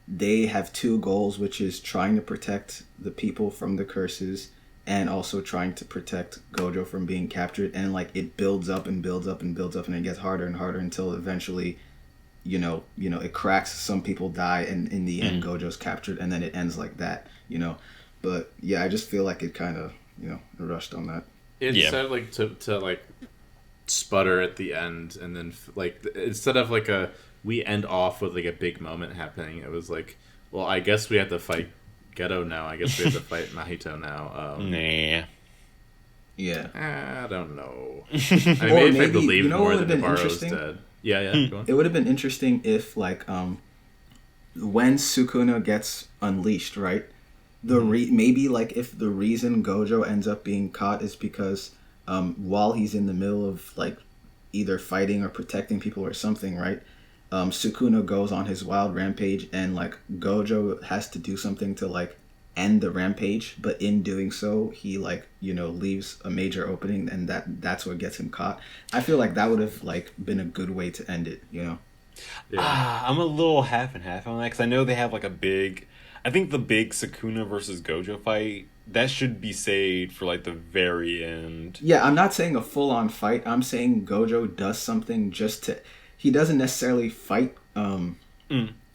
they have two goals, which is trying to protect the people from the curses and also trying to protect Gojo from being captured. And like it builds up and builds up and builds up, and it gets harder and harder until eventually, it cracks. Some people die, and in the end, Gojo's captured, and then it ends like that. But yeah, I just feel like it kind of rushed on that. Instead of like to like sputter at the end, and then like instead of like we end off with like a big moment happening, it was like, well, I guess we have to fight Geto now. I guess we have to fight Mahito now. Nah. Yeah. I don't know. I mean, maybe if I believed more that Navarro's dead. Yeah. Go on. It would have been interesting if like when Sukuna gets unleashed, right? Maybe like if the reason Gojo ends up being caught is because while he's in the middle of like either fighting or protecting people or something, right? Sukuna goes on his wild rampage, and like Gojo has to do something to like end the rampage, but in doing so he like leaves a major opening, and that's what gets him caught. I feel like that would have like been a good way to end it. I'm a little half and half on that because I know they have like I think the big Sukuna versus Gojo fight, that should be saved for like the very end. Yeah, I'm not saying a full-on fight. I'm saying Gojo does something just to... He doesn't necessarily fight,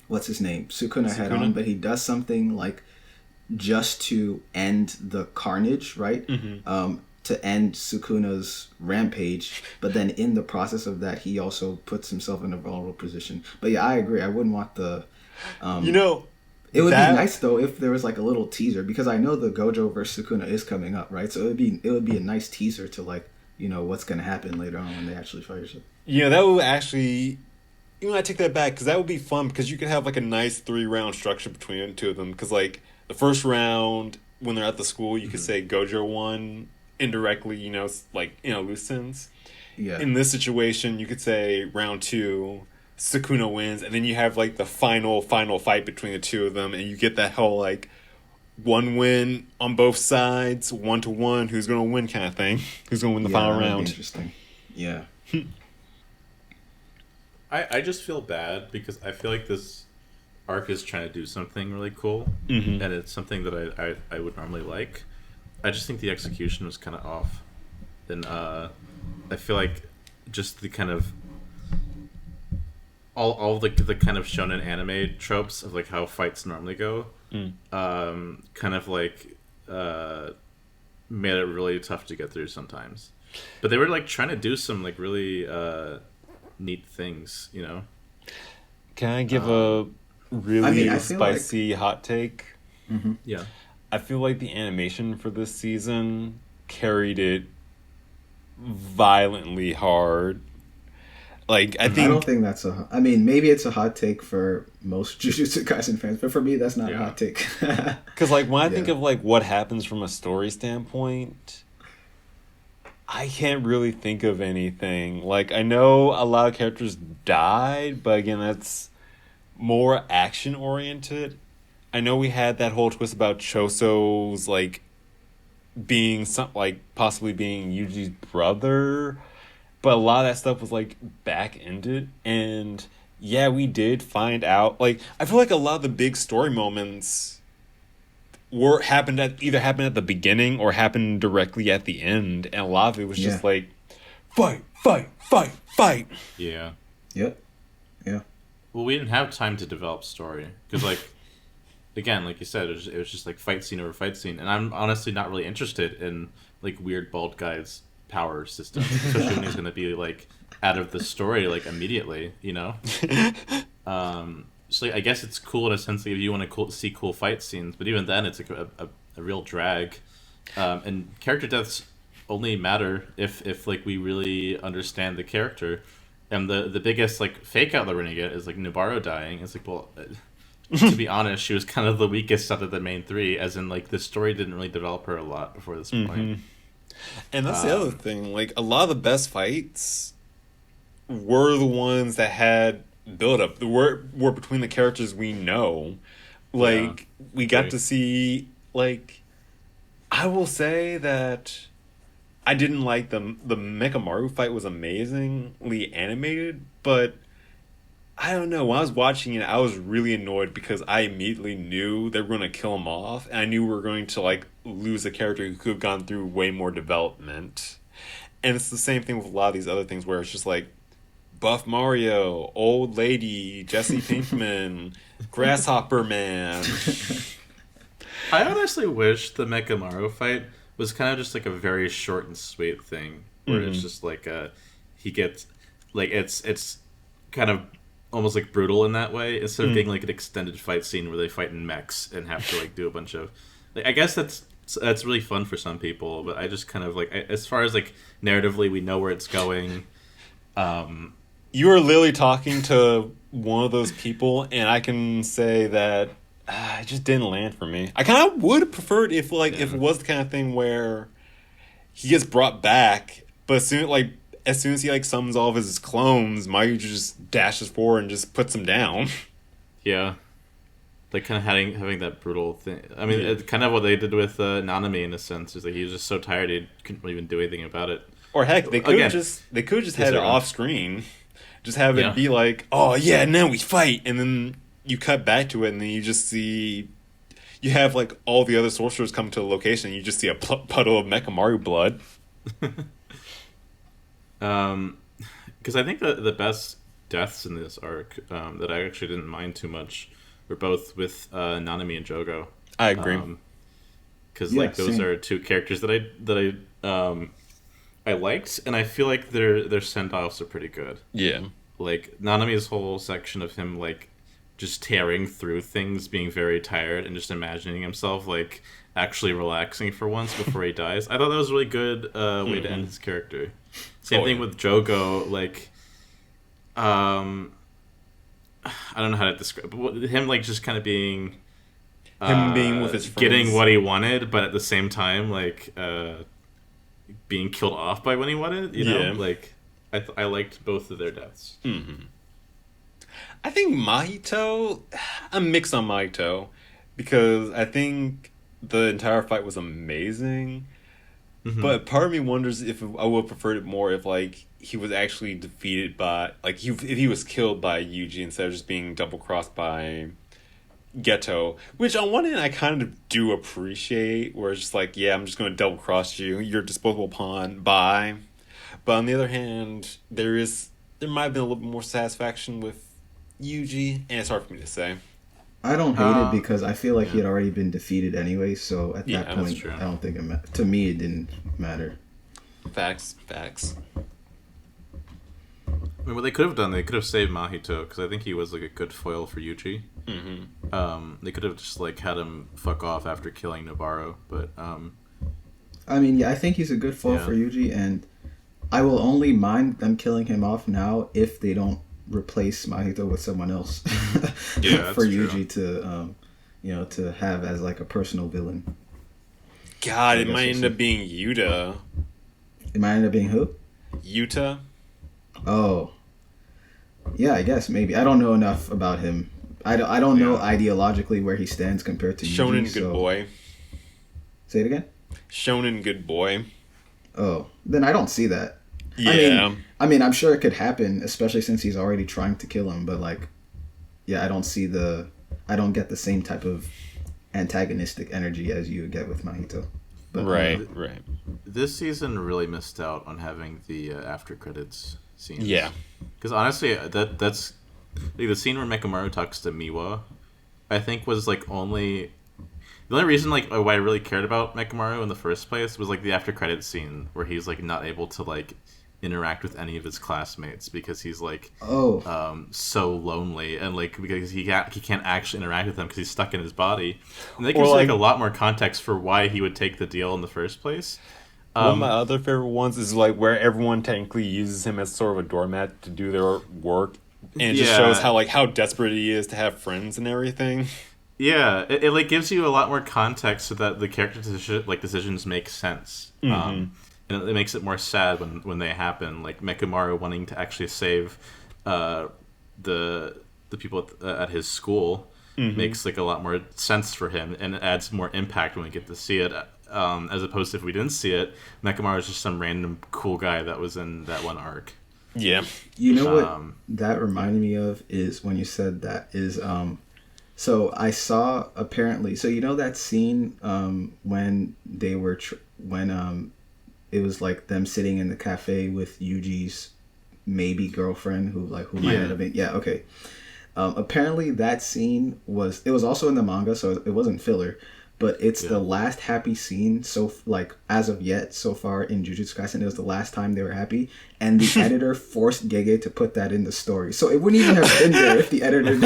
what's his name? Sukuna head on, but he does something like just to end the carnage, right? To end Sukuna's rampage. But then in the process of that, he also puts himself in a vulnerable position. But yeah, I agree. I wouldn't want the... It would be nice though if there was like a little teaser, because I know the Gojo versus Sukuna is coming up, right? So it would be a nice teaser to like what's gonna happen later on when they actually fight each other. That would actually, I take that back because that would be fun because you could have like a nice 3-round structure between the two of them. Because like the first round when they're at the school, you could say Gojo won indirectly, loose ends. Yeah. In this situation, you could say round 2. Sukuna wins, and then you have like the final fight between the two of them, and you get that whole like one win on both sides, 1-1, who's gonna win kind of thing. Who's gonna win the final round? Interesting. Yeah. I just feel bad because I feel like this arc is trying to do something really cool, and it's something that I would normally like. I just think the execution was kind of off, and I feel like just the kind of all the kind of shonen anime tropes of like how fights normally go, kind of like made it really tough to get through sometimes. But they were like trying to do some like really neat things, Can I give a really spicy hot take? Yeah. I feel like the animation for this season carried it violently hard. Like, I I think don't think that's a. I mean, maybe it's a hot take for most Jujutsu Kaisen fans, but for me, that's not a hot take. because like when I think Yeah. of like what happens from a story standpoint, I can't really think of anything. Like, I know a lot of characters died, but again, that's more action oriented. I know we had that whole twist about Choso's like being some like possibly being Yuji's brother, but a lot of that stuff was like back ended, and yeah, we did find out. Like, I feel like a lot of the big story moments happened at the beginning or happened directly at the end, and a lot of it was Yeah. just like fight, fight, fight, fight. Yeah. Yep. Yeah. Well, we didn't have time to develop story because, like, again, like you said, it was just like fight scene over fight scene, and I'm honestly not really interested in like weird bald guys' power systems, especially when he's going to be like out of the story like immediately, you know. So like, I guess it's cool in a sense that if you want to see cool fight scenes, but even then, it's like a real drag, and character deaths only matter if like we really understand the character. And the biggest like fake out that we're gonna get is like Nobaro dying. It's like, well, to be honest, she was kind of the weakest out of the main three, as in like the story didn't really develop her a lot before this point. And that's the other thing. Like, a lot of the best fights were the ones that had build up. Were between the characters we know. Like, we got Right. to see, like, I will say that I didn't like the Mechamaru fight was amazingly animated, but I don't know. When I was watching it, I was really annoyed because I immediately knew they were going to kill him off, and I knew we were going to like lose a character who could have gone through way more development. And it's the same thing with a lot of these other things where it's just like Buff Mario, Old Lady, Jesse Pinkman, Grasshopper Man. I honestly wish the Mechamaru fight was kind of just like a very short and sweet thing, where it's just like he gets like it's kind of almost like brutal in that way instead of getting like an extended fight scene where they fight in mechs and have to like do a bunch of like, I guess that's really fun for some people, but I just kind of like as far as like narratively we know where it's going. You are literally talking to one of those people, and I can say that it just didn't land for me. I kind of would have preferred if if it was the kind of thing where he gets brought back, but as soon as he like summons all of his clones, Mayu just dashes forward and just puts him down. Yeah. Like kind of having that brutal thing. I mean, Yeah. it's kind of what they did with Nanami in a sense. Is that he was just so tired he couldn't even do anything about it. Or heck, they could Again, have just had it they're off screen, just have it Yeah. be like, oh yeah, now we fight, and then you cut back to it, and then you just see. You have like all the other sorcerers come to the location. And you just see a puddle of Mechamaru blood. Because I think the best deaths in this arc that I actually didn't mind too much were both with Nanami and Jogo. I agree. Because Yeah, like those same. are two characters that I liked, and I feel like their send offs are pretty good. Yeah. Like Nanami's whole section of him like just tearing through things, being very tired, and just imagining himself like actually relaxing for once before he dies. I thought that was a really good way to end his character. Same thing with Jogo, like I don't know how to describe but him, like just kind of being Him being with his friends. getting what he wanted, but at the same time like being killed off by when he wanted, you know? Yeah. Like I liked both of their deaths. I think Mahito. I'm mixed on Mahito because I think the entire fight was amazing, but part of me wonders if I would have preferred it more if like he was actually defeated by like if he was killed by Yuji instead of just being double crossed by Geto. Which on one hand I kind of do appreciate, where it's just like, yeah, I'm just going to double cross you. You're a disposable pawn. Bye. But on the other hand, there might have been a little bit more satisfaction with Yuji, and it's hard for me to say. I don't hate it because I feel like he had already been defeated anyway. So at Yeah, that that's point, true. I don't think to me it didn't matter. Facts. I mean, what they could have done, they could have saved Mahito, because I think he was like a good foil for Yuji. They could have just like had him fuck off after killing Nobaro, but I mean, yeah, I think he's a good foil Yeah. for Yuji, and I will only mind them killing him off now if they don't replace Mahito with someone else. Yeah, For that's true. Yuji to, to have as like a personal villain. God, So I it guess might we'll end see. up being Yuta. It might end up being who? Yuta? Oh, yeah, I guess maybe. I don't know enough about him. I don't know Yeah. ideologically where he stands compared to Yuji. Shonen good boy. Say it again. Shonen good boy. Oh, then I don't see that. Yeah. I mean, I'm sure it could happen, especially since he's already trying to kill him. But like, yeah, I don't get the same type of antagonistic energy as you would get with Mahito. But Right, right. This season really missed out on having the after credits scenes. Yeah. Because honestly, that's like, the scene where Mekamaru talks to Miwa, I think was like the only reason like why I really cared about Mekamaru in the first place was like the after credits scene where he's like not able to like interact with any of his classmates because he's like so lonely and like because he can't actually interact with them because he's stuck in his body. And that gives like a lot more context for why he would take the deal in the first place. One of my other favorite ones is like where everyone technically uses him as sort of a doormat to do their work, and it just shows how desperate he is to have friends and everything. Yeah, it like gives you a lot more context so that the character decisions make sense. And it makes it more sad when they happen. Like Mekamaru wanting to actually save the people at his school makes like a lot more sense for him, and it adds more impact when we get to see it. As opposed to if we didn't see it, Mekamaru is just some random cool guy that was in that one arc. Yeah. You know what that reminded me of is when you said that is so I saw apparently so you know that scene when they were when it was like them sitting in the cafe with Yuji's maybe girlfriend who might end up being okay. Apparently that scene was also in the manga, so it wasn't filler, but it's the last happy scene so like as of yet so far in Jujutsu Kaisen. It was the last time they were happy, and the editor forced Gege to put that in the story, so it wouldn't even have been there if the editor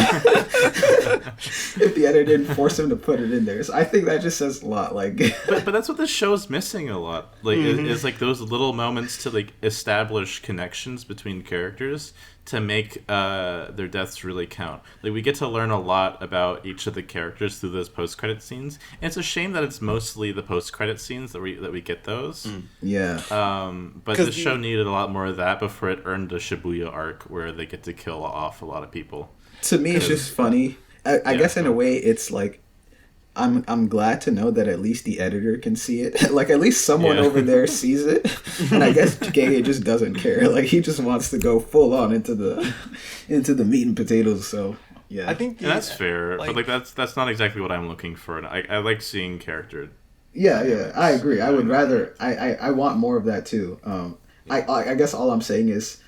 if the editor didn't force him to put it in there. So I think that just says a lot. Like, but that's what the show's missing a lot. Like, is like those little moments to like establish connections between characters to make their deaths really count. Like, we get to learn a lot about each of the characters through those post-credit scenes, and it's a shame that it's mostly the post-credit scenes that we get those. Yeah. But the show needed a lot more of that before it earned the Shibuya arc where they get to kill off a lot of people. To me, it's just funny. I guess in a way, it's like I'm glad to know that at least the editor can see it. Like, at least someone over there sees it. And I guess Gege just doesn't care. Like, he just wants to go full on into the meat and potatoes. So yeah, I think that's fair. But like that's not exactly what I'm looking for. And I like seeing character. Yeah, I agree. I would rather. I want more of that too. I guess all I'm saying is,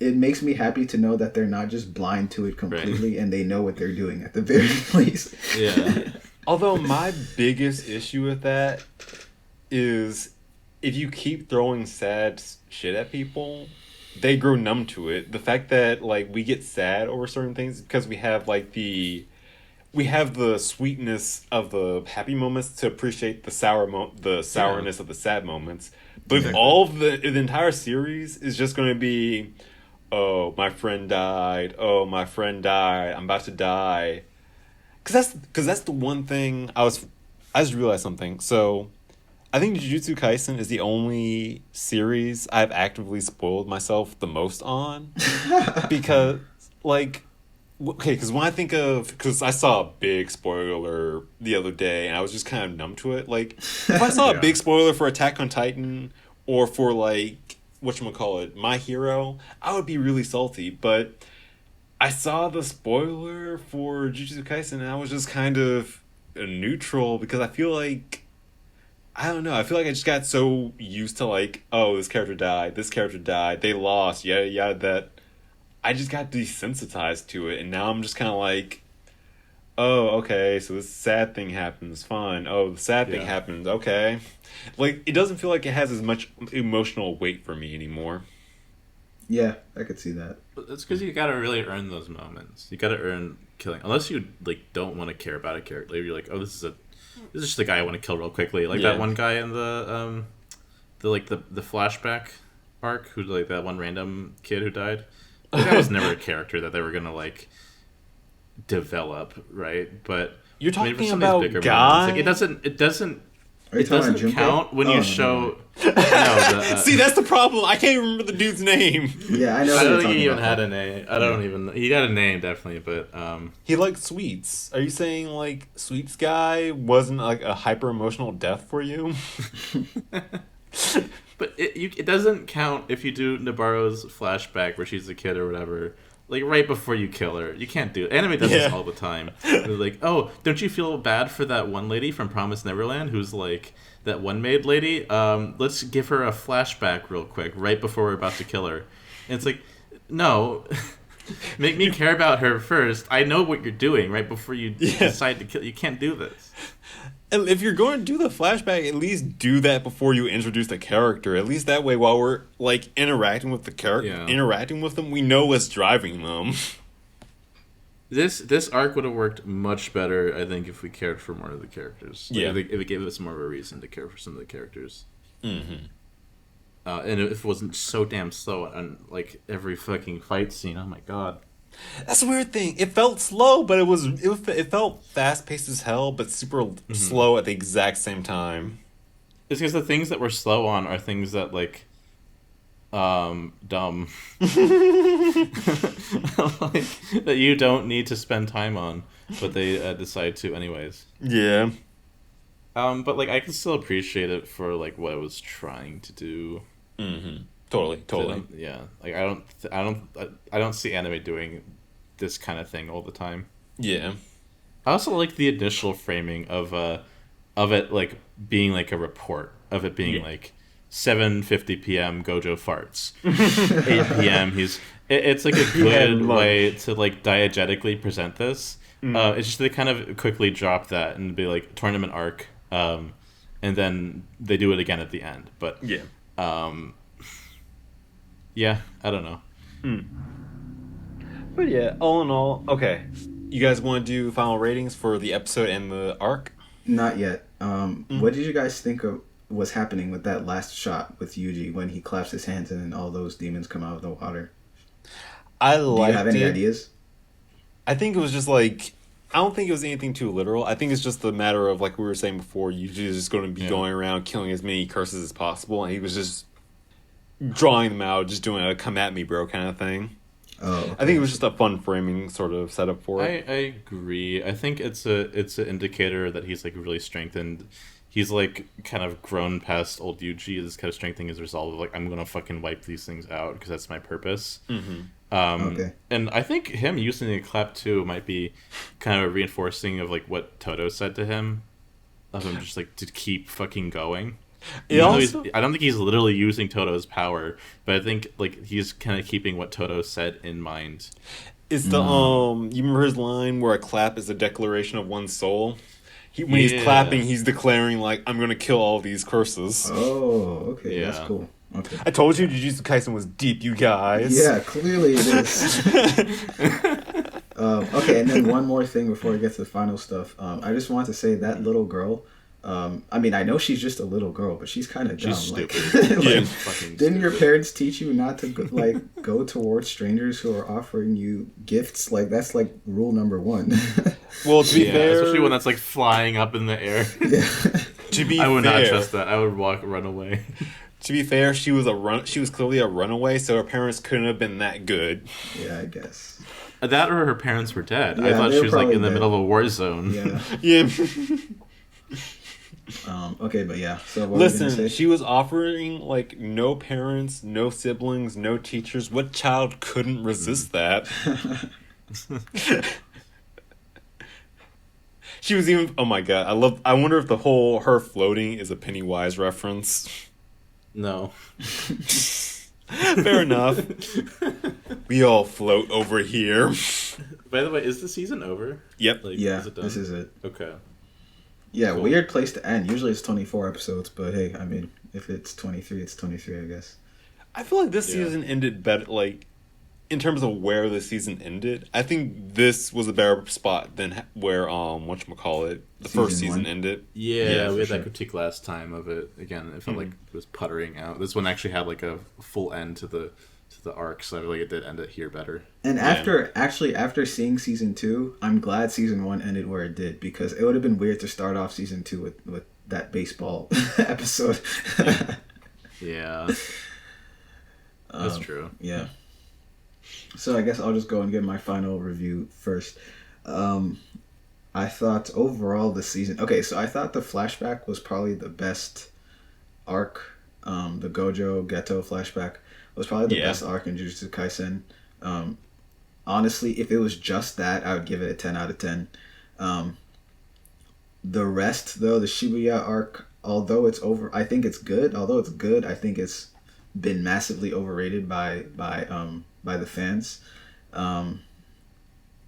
it makes me happy to know that they're not just blind to it completely, and they know what they're doing at the very least. Yeah. Although my biggest issue with that is if you keep throwing sad shit at people, they grow numb to it. The fact that like we get sad over certain things because we have like the sweetness of the happy moments to appreciate the sourness of the sad moments. But if all of the entire series is just going to be, oh, my friend died. Oh, my friend died. I'm about to die. Because that's the one thing I just realized something. So I think Jujutsu Kaisen is the only series I've actively spoiled myself the most on. Because, like, okay, because when I think of... Because I saw a big spoiler the other day, and I was just kind of numb to it. Like, if I saw a big spoiler for Attack on Titan, or for, like, whatchamacallit, My Hero, I would be really salty. But I saw the spoiler for Jujutsu Kaisen, and I was just kind of neutral, because I feel like... I don't know. I feel like I just got so used to, like, oh, this character died, they lost, yada, yada, that I just got desensitized to it, and now I'm just kind of like, oh, okay, so this sad thing happens, fine. Oh, the sad thing happens, okay. Like, it doesn't feel like it has as much emotional weight for me anymore. Yeah, I could see that. It's because you gotta really earn those moments. You gotta earn killing, unless you like don't want to care about a character. Like, you're like, oh, this is just the guy I want to kill real quickly. Like that one guy in the flashback arc, who like that one random kid who died. Like, that was never a character that they were gonna like develop, right? But You're I mean, talking for some of these about bigger Guy? moments, like, it doesn't Are you it talking about doesn't Junpei? count when Oh, you no, show. no, No, the, See, that's the problem. I can't remember the dude's name. Yeah, I know. I what don't you're think he talking even about, had though. a name. I don't even. He got a name definitely, but He liked sweets. Are you saying like sweets guy wasn't like a hyper emotional death for you? but it doesn't count if you do Nabaro's flashback where she's a kid or whatever. Like right before you kill her, you can't do it. Anime does this all the time. They're like, "Oh, don't you feel bad for that one lady from Promised Neverland who's like that one maid lady? Let's give her a flashback real quick right before we're about to kill her." And it's like, no, make me care about her first. I know what you're doing right before you decide to kill. You can't do this. And if you're going to do the flashback, at least do that before you introduce the character. At least that way, while we're like interacting with the character, interacting with them, we know what's driving them. This arc would have worked much better, I think, if we cared for more of the characters. Like, Yeah. if it gave us more of a reason to care for some of the characters. Mm-hmm. And if it wasn't so damn slow on like every fucking fight scene, oh my god. That's a weird thing. It felt slow, but it felt fast paced as hell, but super slow at the exact same time. It's because the things that we're slow on are things that like dumb. Like, that you don't need to spend time on, but they decide to anyways. Yeah. But like I can still appreciate it for like what it was trying to do. Mm-hmm. Totally. Yeah. Like I don't see anime doing this kind of thing all the time. Yeah. I also like the initial framing of it like being like a report of it being like 7:50 p.m. Gojo farts. 8 p.m. It's like a good way to like diegetically present this. It's just they kind of quickly drop that and be like tournament arc, and then they do it again at the end. But yeah, I don't know. But yeah, all in all, okay. You guys want to do final ratings for the episode and the arc? Not yet. What did you guys think of what's happening with that last shot with Yuji when he claps his hands and then all those demons come out of the water? Do you have any ideas? I think it was just like, I don't think it was anything too literal. I think it's just a matter of, like we were saying before, Yuji is just going to be going around killing as many curses as possible, and he was just drawing them out, just doing a come at me bro kind of thing. Oh, okay. I think it was just a fun framing sort of setup for it. I agree. I think it's an indicator that he's like really strengthened. He's like kind of grown past old Yuji. Is kind of strengthening his resolve of like, I'm gonna fucking wipe these things out because that's my purpose. Okay. And I think him using the clap too might be kind of a reinforcing of like what Toto said to him, of him just like to keep fucking going. I don't think he's literally using Toto's power, but I think like he's kind of keeping what Toto said in mind. Is the you remember his line where a clap is a declaration of one's soul? When he's clapping, he's declaring like, I'm gonna kill all these curses. Oh, okay, that's cool. Okay. I told you Jujutsu Kaisen was deep, you guys. Yeah, clearly it is. Okay, and then one more thing before we get to the final stuff. I just wanted to say that little girl. I mean, I know she's just a little girl, but she's kind of dumb. She's like, stupid. Didn't your parents teach you not to go towards strangers who are offering you gifts? Like that's like rule number 1. Well, to be fair, especially when that's like flying up in the air. Yeah. I would not trust that. I would run away. To be fair, she was clearly a runaway, so her parents couldn't have been that good. Yeah, I guess. That or her parents were dead. Yeah, I thought she was like in the dead. middle of a war zone. Yeah. Yeah. Okay, but yeah. So what were you gonna Listen, say? she was offering like no parents, no siblings, no teachers. What child couldn't resist that? She was even. Oh my god! I wonder if the whole her floating is a Pennywise reference. No. Fair enough. We all float over here. By the way, is the season over? Yep. Like, Yeah, is it done? this is it. Okay. Yeah, Cool. weird place to end. Usually it's 24 episodes, but hey, I mean, if it's 23, it's 23, I guess. I feel like this season ended better. Like, in terms of where the season ended, I think this was a better spot than where whatchamacallit, the first season ended. Yeah, we had sure. that critique last time of it. Again, it felt like it was puttering out. This one actually had like a full end to the arc, so I feel like it did end it here better. And after seeing season 2, I'm glad season 1 ended where it did, because it would have been weird to start off season 2 with that baseball episode. Yeah, that's true. Yeah. So I guess I'll just go and get my final review first. I thought overall the season... Okay, so I thought the flashback was probably the best arc. The Gojo Ghetto flashback was probably the best arc in Jujutsu Kaisen. Honestly, if it was just that, I would give it a 10 out of 10. The rest, though, the Shibuya arc, although it's over... I think it's good. Although it's good, I think it's been massively overrated by the fans.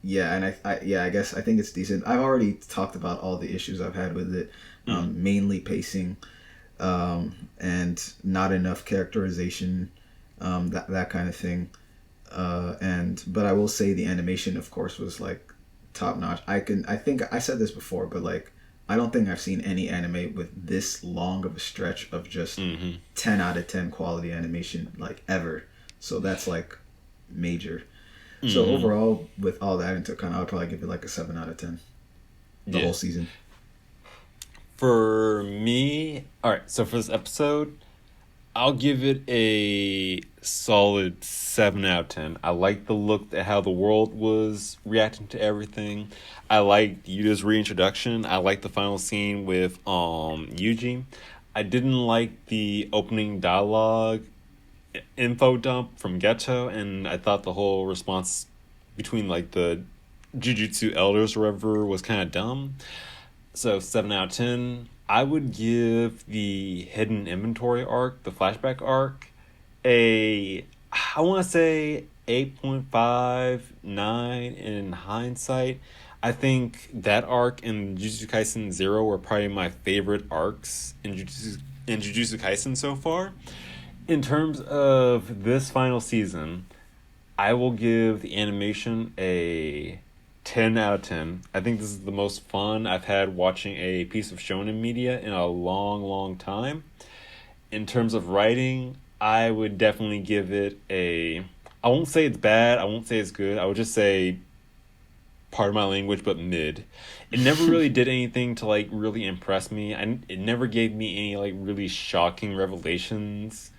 Yeah, and I guess I think it's decent. I've already talked about all the issues I've had with it, mainly pacing, and not enough characterization, that kind of thing. But I will say the animation, of course, was like top notch. I think I said this before, but like I don't think I've seen any anime with this long of a stretch of just 10 out of 10 quality animation like ever. So that's like major. So overall, with all that into account, I would probably give it like a 7 out of 10. The whole season. For me, alright, so for this episode, I'll give it a solid 7 out of 10. I like the look at how the world was reacting to everything. I liked Yuta's reintroduction. I liked the final scene with Yuji. I didn't like the opening dialogue info dump from Ghetto, and I thought the whole response between like the Jujutsu elders or whatever was kind of dumb. So 7 out of 10. I would give the hidden inventory arc, the flashback arc, I want to say 8.59 in hindsight. I think that arc and Jujutsu Kaisen 0 were probably my favorite arcs in Jujutsu Kaisen so far. In terms of this final season, I will give the animation a 10 out of 10. I think this is the most fun I've had watching a piece of shonen media in a long, long time. In terms of writing, I would definitely give it I won't say it's bad, I won't say it's good, I would just say, pardon my language, but mid. It never really did anything to like really impress me. It never gave me any like really shocking revelations.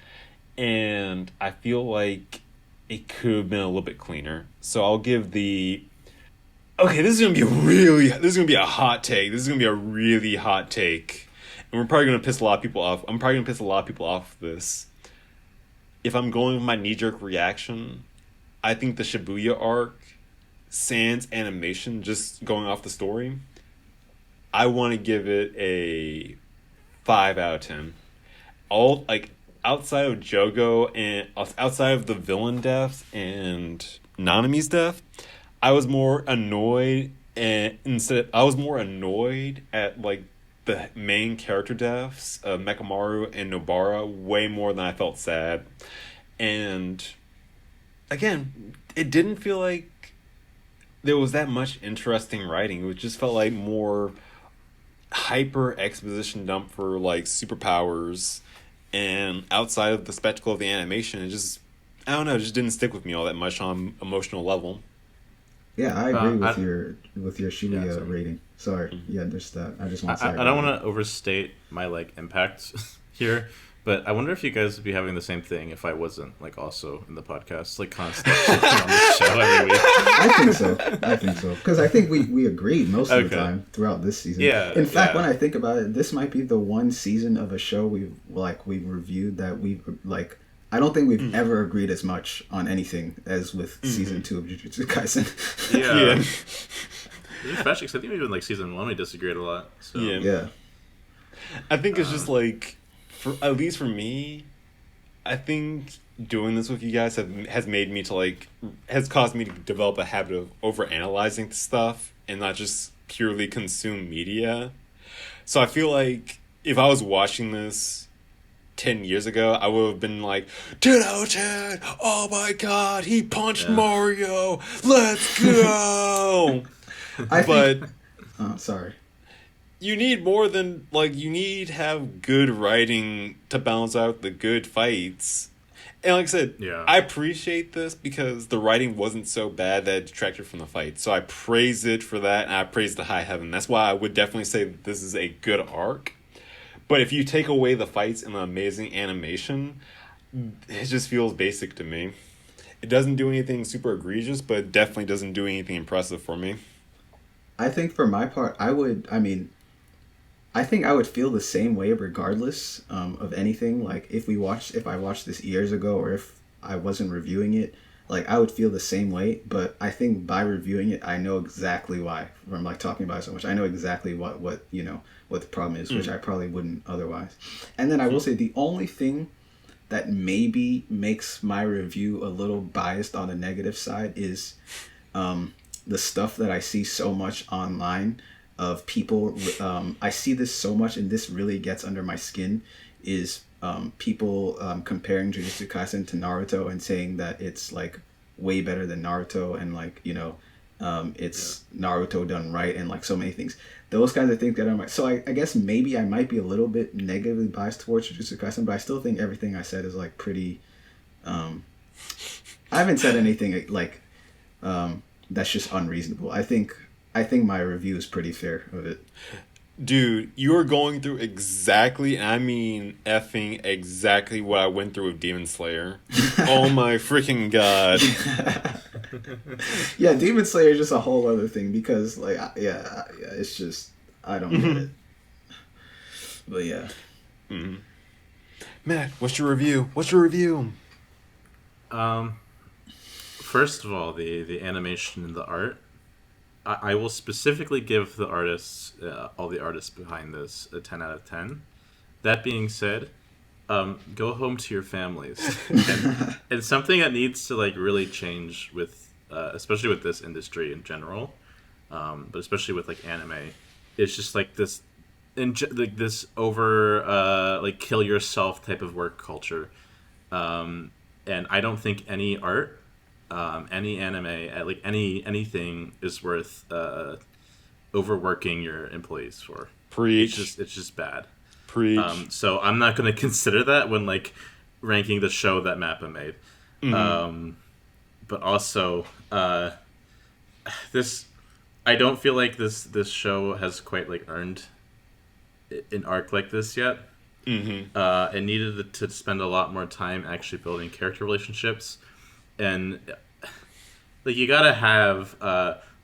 And I feel like it could have been a little bit cleaner. So I'll give okay, this is gonna be a hot take. This is gonna be a really hot take. And we're probably gonna piss a lot of people off. I'm probably gonna piss a lot of people off with this. If I'm going with my knee-jerk reaction, I think the Shibuya arc, sans animation, just going off the story, I want to give it a 5 out of 10. All like outside of Jogo and outside of the villain deaths and Nanami's death, I was more annoyed at like the main character deaths of Mekamaru and Nobara way more than I felt sad. And again, it didn't feel like there was that much interesting writing. It just felt like more hyper exposition dump for like superpowers. And outside of the spectacle of the animation, it just, I don't know, it just didn't stick with me all that much on an emotional level. Yeah, I agree with your Shibuya rating. Sorry, there's that. I just want to say I don't want to overstate my like impact here, but I wonder if you guys would be having the same thing if I wasn't like also in the podcast, like constantly on the show every week. I think so. Because I think we agreed most of the time throughout this season. Yeah. In fact, when I think about it, this might be the one season of a show we've reviewed that we've like. I don't think we've ever agreed as much on anything as with season 2 of Jujutsu Kaisen. Yeah. Especially because I think even like season 1 we disagreed a lot. So. Yeah. I think it's just like, at least for me, I think doing this with you guys has made me has caused me to develop a habit of overanalyzing stuff and not just purely consume media. So I feel like if I was watching this 10 years ago, I would have been like, 10 out of 10! Oh my god, he punched Mario! Let's go! I But think. Sorry. you need more than, like, you need to have good writing to balance out the good fights. And like I said, I appreciate this because the writing wasn't so bad that it detracted from the fight. So I praise it for that, and I praise the high heaven. That's why I would definitely say that this is a good arc. But if you take away the fights and the amazing animation, it just feels basic to me. It doesn't do anything super egregious, but it definitely doesn't do anything impressive for me. I think for my part, I think I would feel the same way regardless of anything. Like if I watched this years ago, or if I wasn't reviewing it, like I would feel the same way. But I think by reviewing it, I know exactly why. From like talking about it so much, I know exactly what what the problem is, which I probably wouldn't otherwise. And then I will say the only thing that maybe makes my review a little biased on the negative side is the stuff that I see so much online of people. I see this so much, and this really gets under my skin, is people comparing Jujutsu Kaisen to Naruto and saying that it's like way better than Naruto, and like it's Naruto done right, and like so many things. Those kinds of things get on my. So I guess maybe I might be a little bit negatively biased towards Jujutsu Kaisen, but I still think everything I said is like pretty. I haven't said anything like that's just unreasonable. I think my review is pretty fair of it. Dude, you're going through exactly, and I mean effing exactly what I went through with Demon Slayer. Oh my freaking god. Yeah, Demon Slayer is just a whole other thing because, like, yeah, it's just, I don't get it. But yeah. Mm-hmm. Matt, what's your review? First of all, the animation and the art. I will specifically give the artists, all the artists behind this, a 10 out of 10. That being said, go home to your families. And something that needs to like really change with, especially with this industry in general, but especially with like anime, is just like this, this over like kill yourself type of work culture. And I don't think any art. Any anime, like anything is worth overworking your employees for. Preach. It's just bad. Preach. So I'm not going to consider that when like ranking the show that Mappa made. Mm-hmm. But also, this I don't feel like this show has quite like earned an arc like this yet. Mm-hmm. It needed to spend a lot more time actually building character relationships. And like you gotta have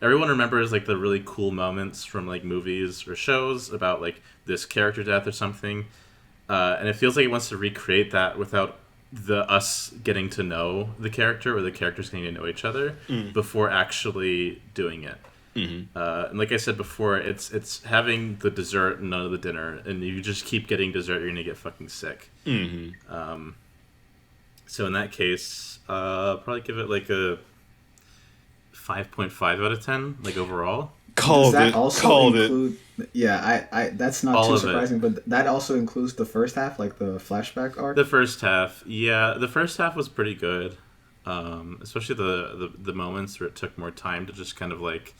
everyone remembers like the really cool moments from like movies or shows about like this character death or something, and it feels like it wants to recreate that without us getting to know the character or the characters getting to know each other before actually doing it. Mm-hmm. And like I said before, it's having the dessert and none of the dinner, and you just keep getting dessert, you're gonna get fucking sick. Mm-hmm. So in that case, probably give it like a 5.5 out of 10, like overall. Called it. Yeah, I that's not too surprising, but that also includes the first half, like the flashback arc. The first half, yeah, the first half was pretty good, especially the moments where it took more time to just kind of like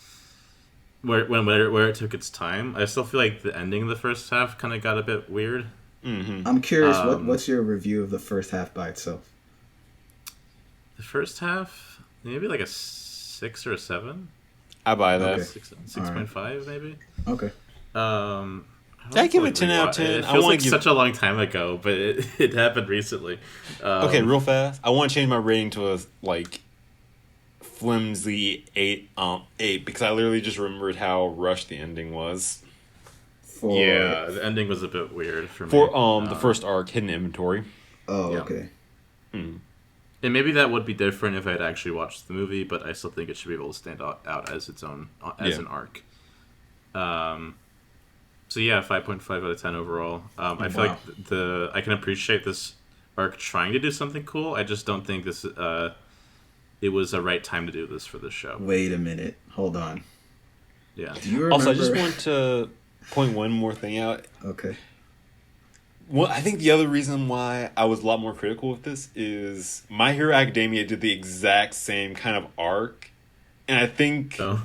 where it took its time. I still feel like the ending of the first half kind of got a bit weird. Mm-hmm. I'm curious, what's your review of the first half by itself? The first half, maybe like a 6 or a 7. I buy that. Okay. 6.5 right. Maybe. Okay. I give it 10 out of 10. It feels like such a long time ago, but it happened recently. Okay, real fast. I want to change my rating to a like flimsy 8 because I literally just remembered how rushed the ending was. Yeah, the ending was a bit weird for me. For the first arc, Hidden Inventory. Oh, okay. Mm. And maybe that would be different if I had actually watched the movie, but I still think it should be able to stand out as its own an arc. So yeah, 5.5 out of 10 overall. I feel like I can appreciate this arc trying to do something cool. I just don't think this it was the right time to do this for this show. Wait a minute, hold on. Yeah. Do you remember... Also, I just want to point one more thing out. Okay. Well, I think the other reason why I was a lot more critical with this is My Hero Academia did the exact same kind of arc, and I think No.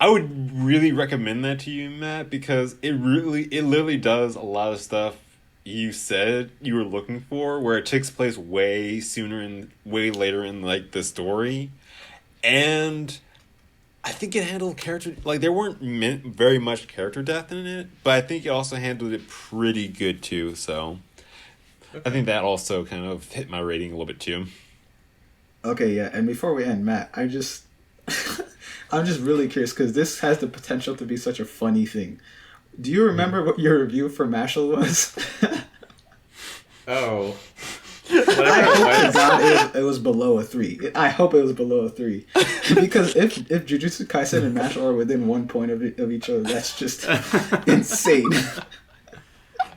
I would really recommend that to you, Matt, because it literally does a lot of stuff you said you were looking for, where it takes place way sooner and way later in like the story, and I think it handled character like there weren't very much character depth in it, but I think it also handled it pretty good too. So I think that also kind of hit my rating a little bit too. Okay, yeah. And before we end, Matt, I just I'm just really curious because this has the potential to be such a funny thing. Do you remember what your review for Mashal was? Oh. I hope to Whatever God it was below a 3. I hope it was below a 3. Because if Jujutsu Kaisen and Mashal are within 1 point of each other, that's just insane.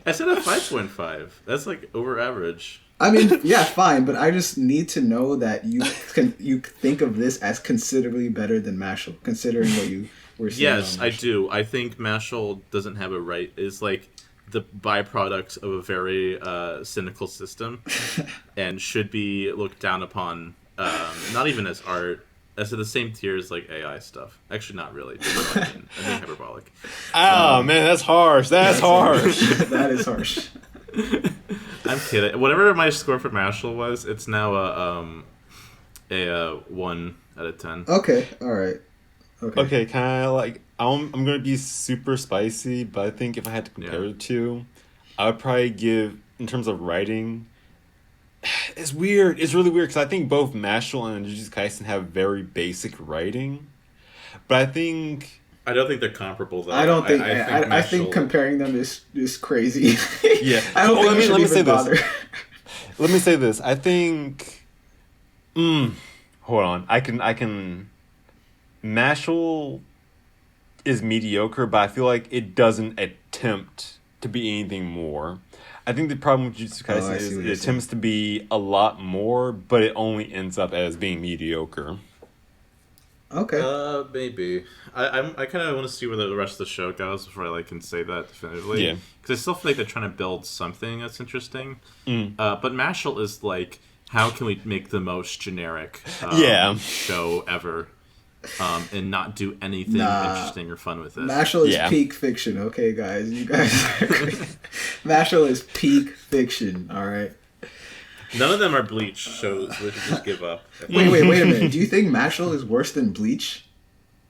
I said a 5.5. That's like over average. I mean, yeah, fine, but I just need to know that you think of this as considerably better than Mashal, considering what you were saying. Yes, I do. I think Mashal doesn't have it right. Is like the byproduct of a very cynical system, and should be looked down upon. Not even as art, as to the same tier as like AI stuff. Actually, not really. I mean hyperbolic. Oh man, that's harsh. That's harsh. That is harsh. I'm kidding. Whatever my score for Mashal was, it's now a 1 out of 10. Okay, all right. Okay, kind of like I'm gonna be super spicy, but I think if I had to compare the two, I would probably give in terms of writing. It's weird. It's really weird because I think both Mashal and Jujutsu Kaisen have very basic writing, but I think I don't think they're comparable though. I don't think. I think Mashal- comparing them is crazy. Yeah. I don't think let me say bother. this. Let me say this. I think. Hold on. I can. Mashal is mediocre, but I feel like it doesn't attempt to be anything more. I think the problem with Jujutsu Kaisen is it attempts to be a lot more, but it only ends up as being mediocre. Okay. Maybe. I kind of want to see where the rest of the show goes before I can say that definitively. Yeah. Because I still feel like they're trying to build something that's interesting. But Mashal is like, how can we make the most generic show ever? And not do anything interesting or fun with it. Mashal is peak fiction, okay, guys? You guys agree? Mashal is peak fiction, all right? None of them are Bleach shows. We should just give up. Wait a minute. Do you think Mashal is worse than Bleach?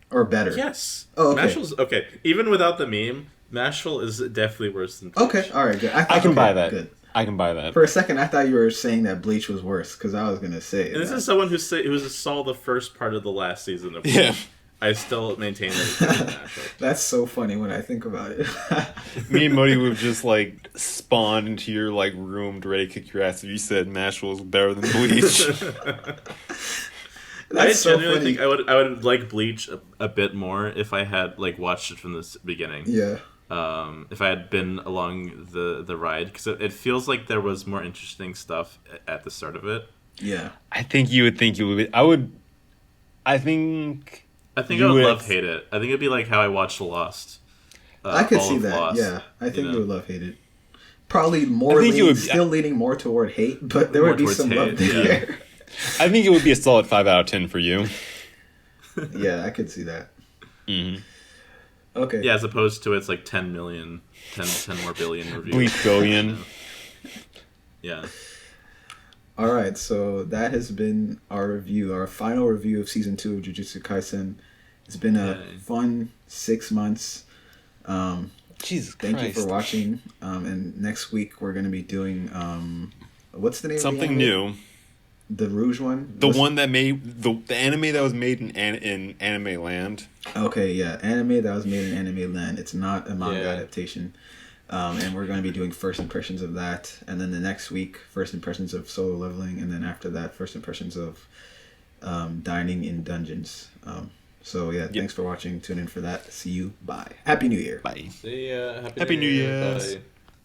Or better? Yes. Oh, okay. Mashal's okay. Even without the meme, Mashal is definitely worse than Bleach. Okay, all right, good. I can buy that. Good. I can buy that. For a second, I thought you were saying that Bleach was worse, because I was going to say And this is someone who saw the first part of the last season of Bleach. Yeah. I still maintain that it's Mashal. That's so funny when I think about it. Me and Modi would have just like spawned into your like room to ready to kick your ass if you said Mashal is better than Bleach. I genuinely think I would like Bleach a bit more if I had like watched it from the beginning. Yeah. If I had been along the ride, because it feels like there was more interesting stuff at the start of it. Yeah. I think you would think you would. I would. I think I would love hate it. I think it'd be like how I watched Lost. I could see that. Lost, yeah, I think you would love hate it. Probably more still leaning more toward hate, but there would be some love there. Yeah. I think it would be a solid 5 out of 10 for you. Yeah, I could see that. Mm-hmm. Okay. Yeah, as opposed to it's like 10 million, 10 more billion reviews. Bleach billion. Yeah. All right, so that has been our final review of season 2 of Jujutsu Kaisen. It's been a fun 6 months. Jesus Christ. Thank you for watching. And next week we're going to be doing what's the name? Something of the anime? new. The Rouge one. The one that made the anime that was made in Anime Land. Okay, yeah, anime that was made in Anime Land. It's not a manga adaptation. And we're going to be doing first impressions of that, and then the next week, first impressions of Solo Leveling, and then after that, first impressions of Dining in Dungeons. So yeah, thanks for watching. Tune in for that. See you. Bye. Happy New Year. Bye. See ya. Happy New Year. Bye.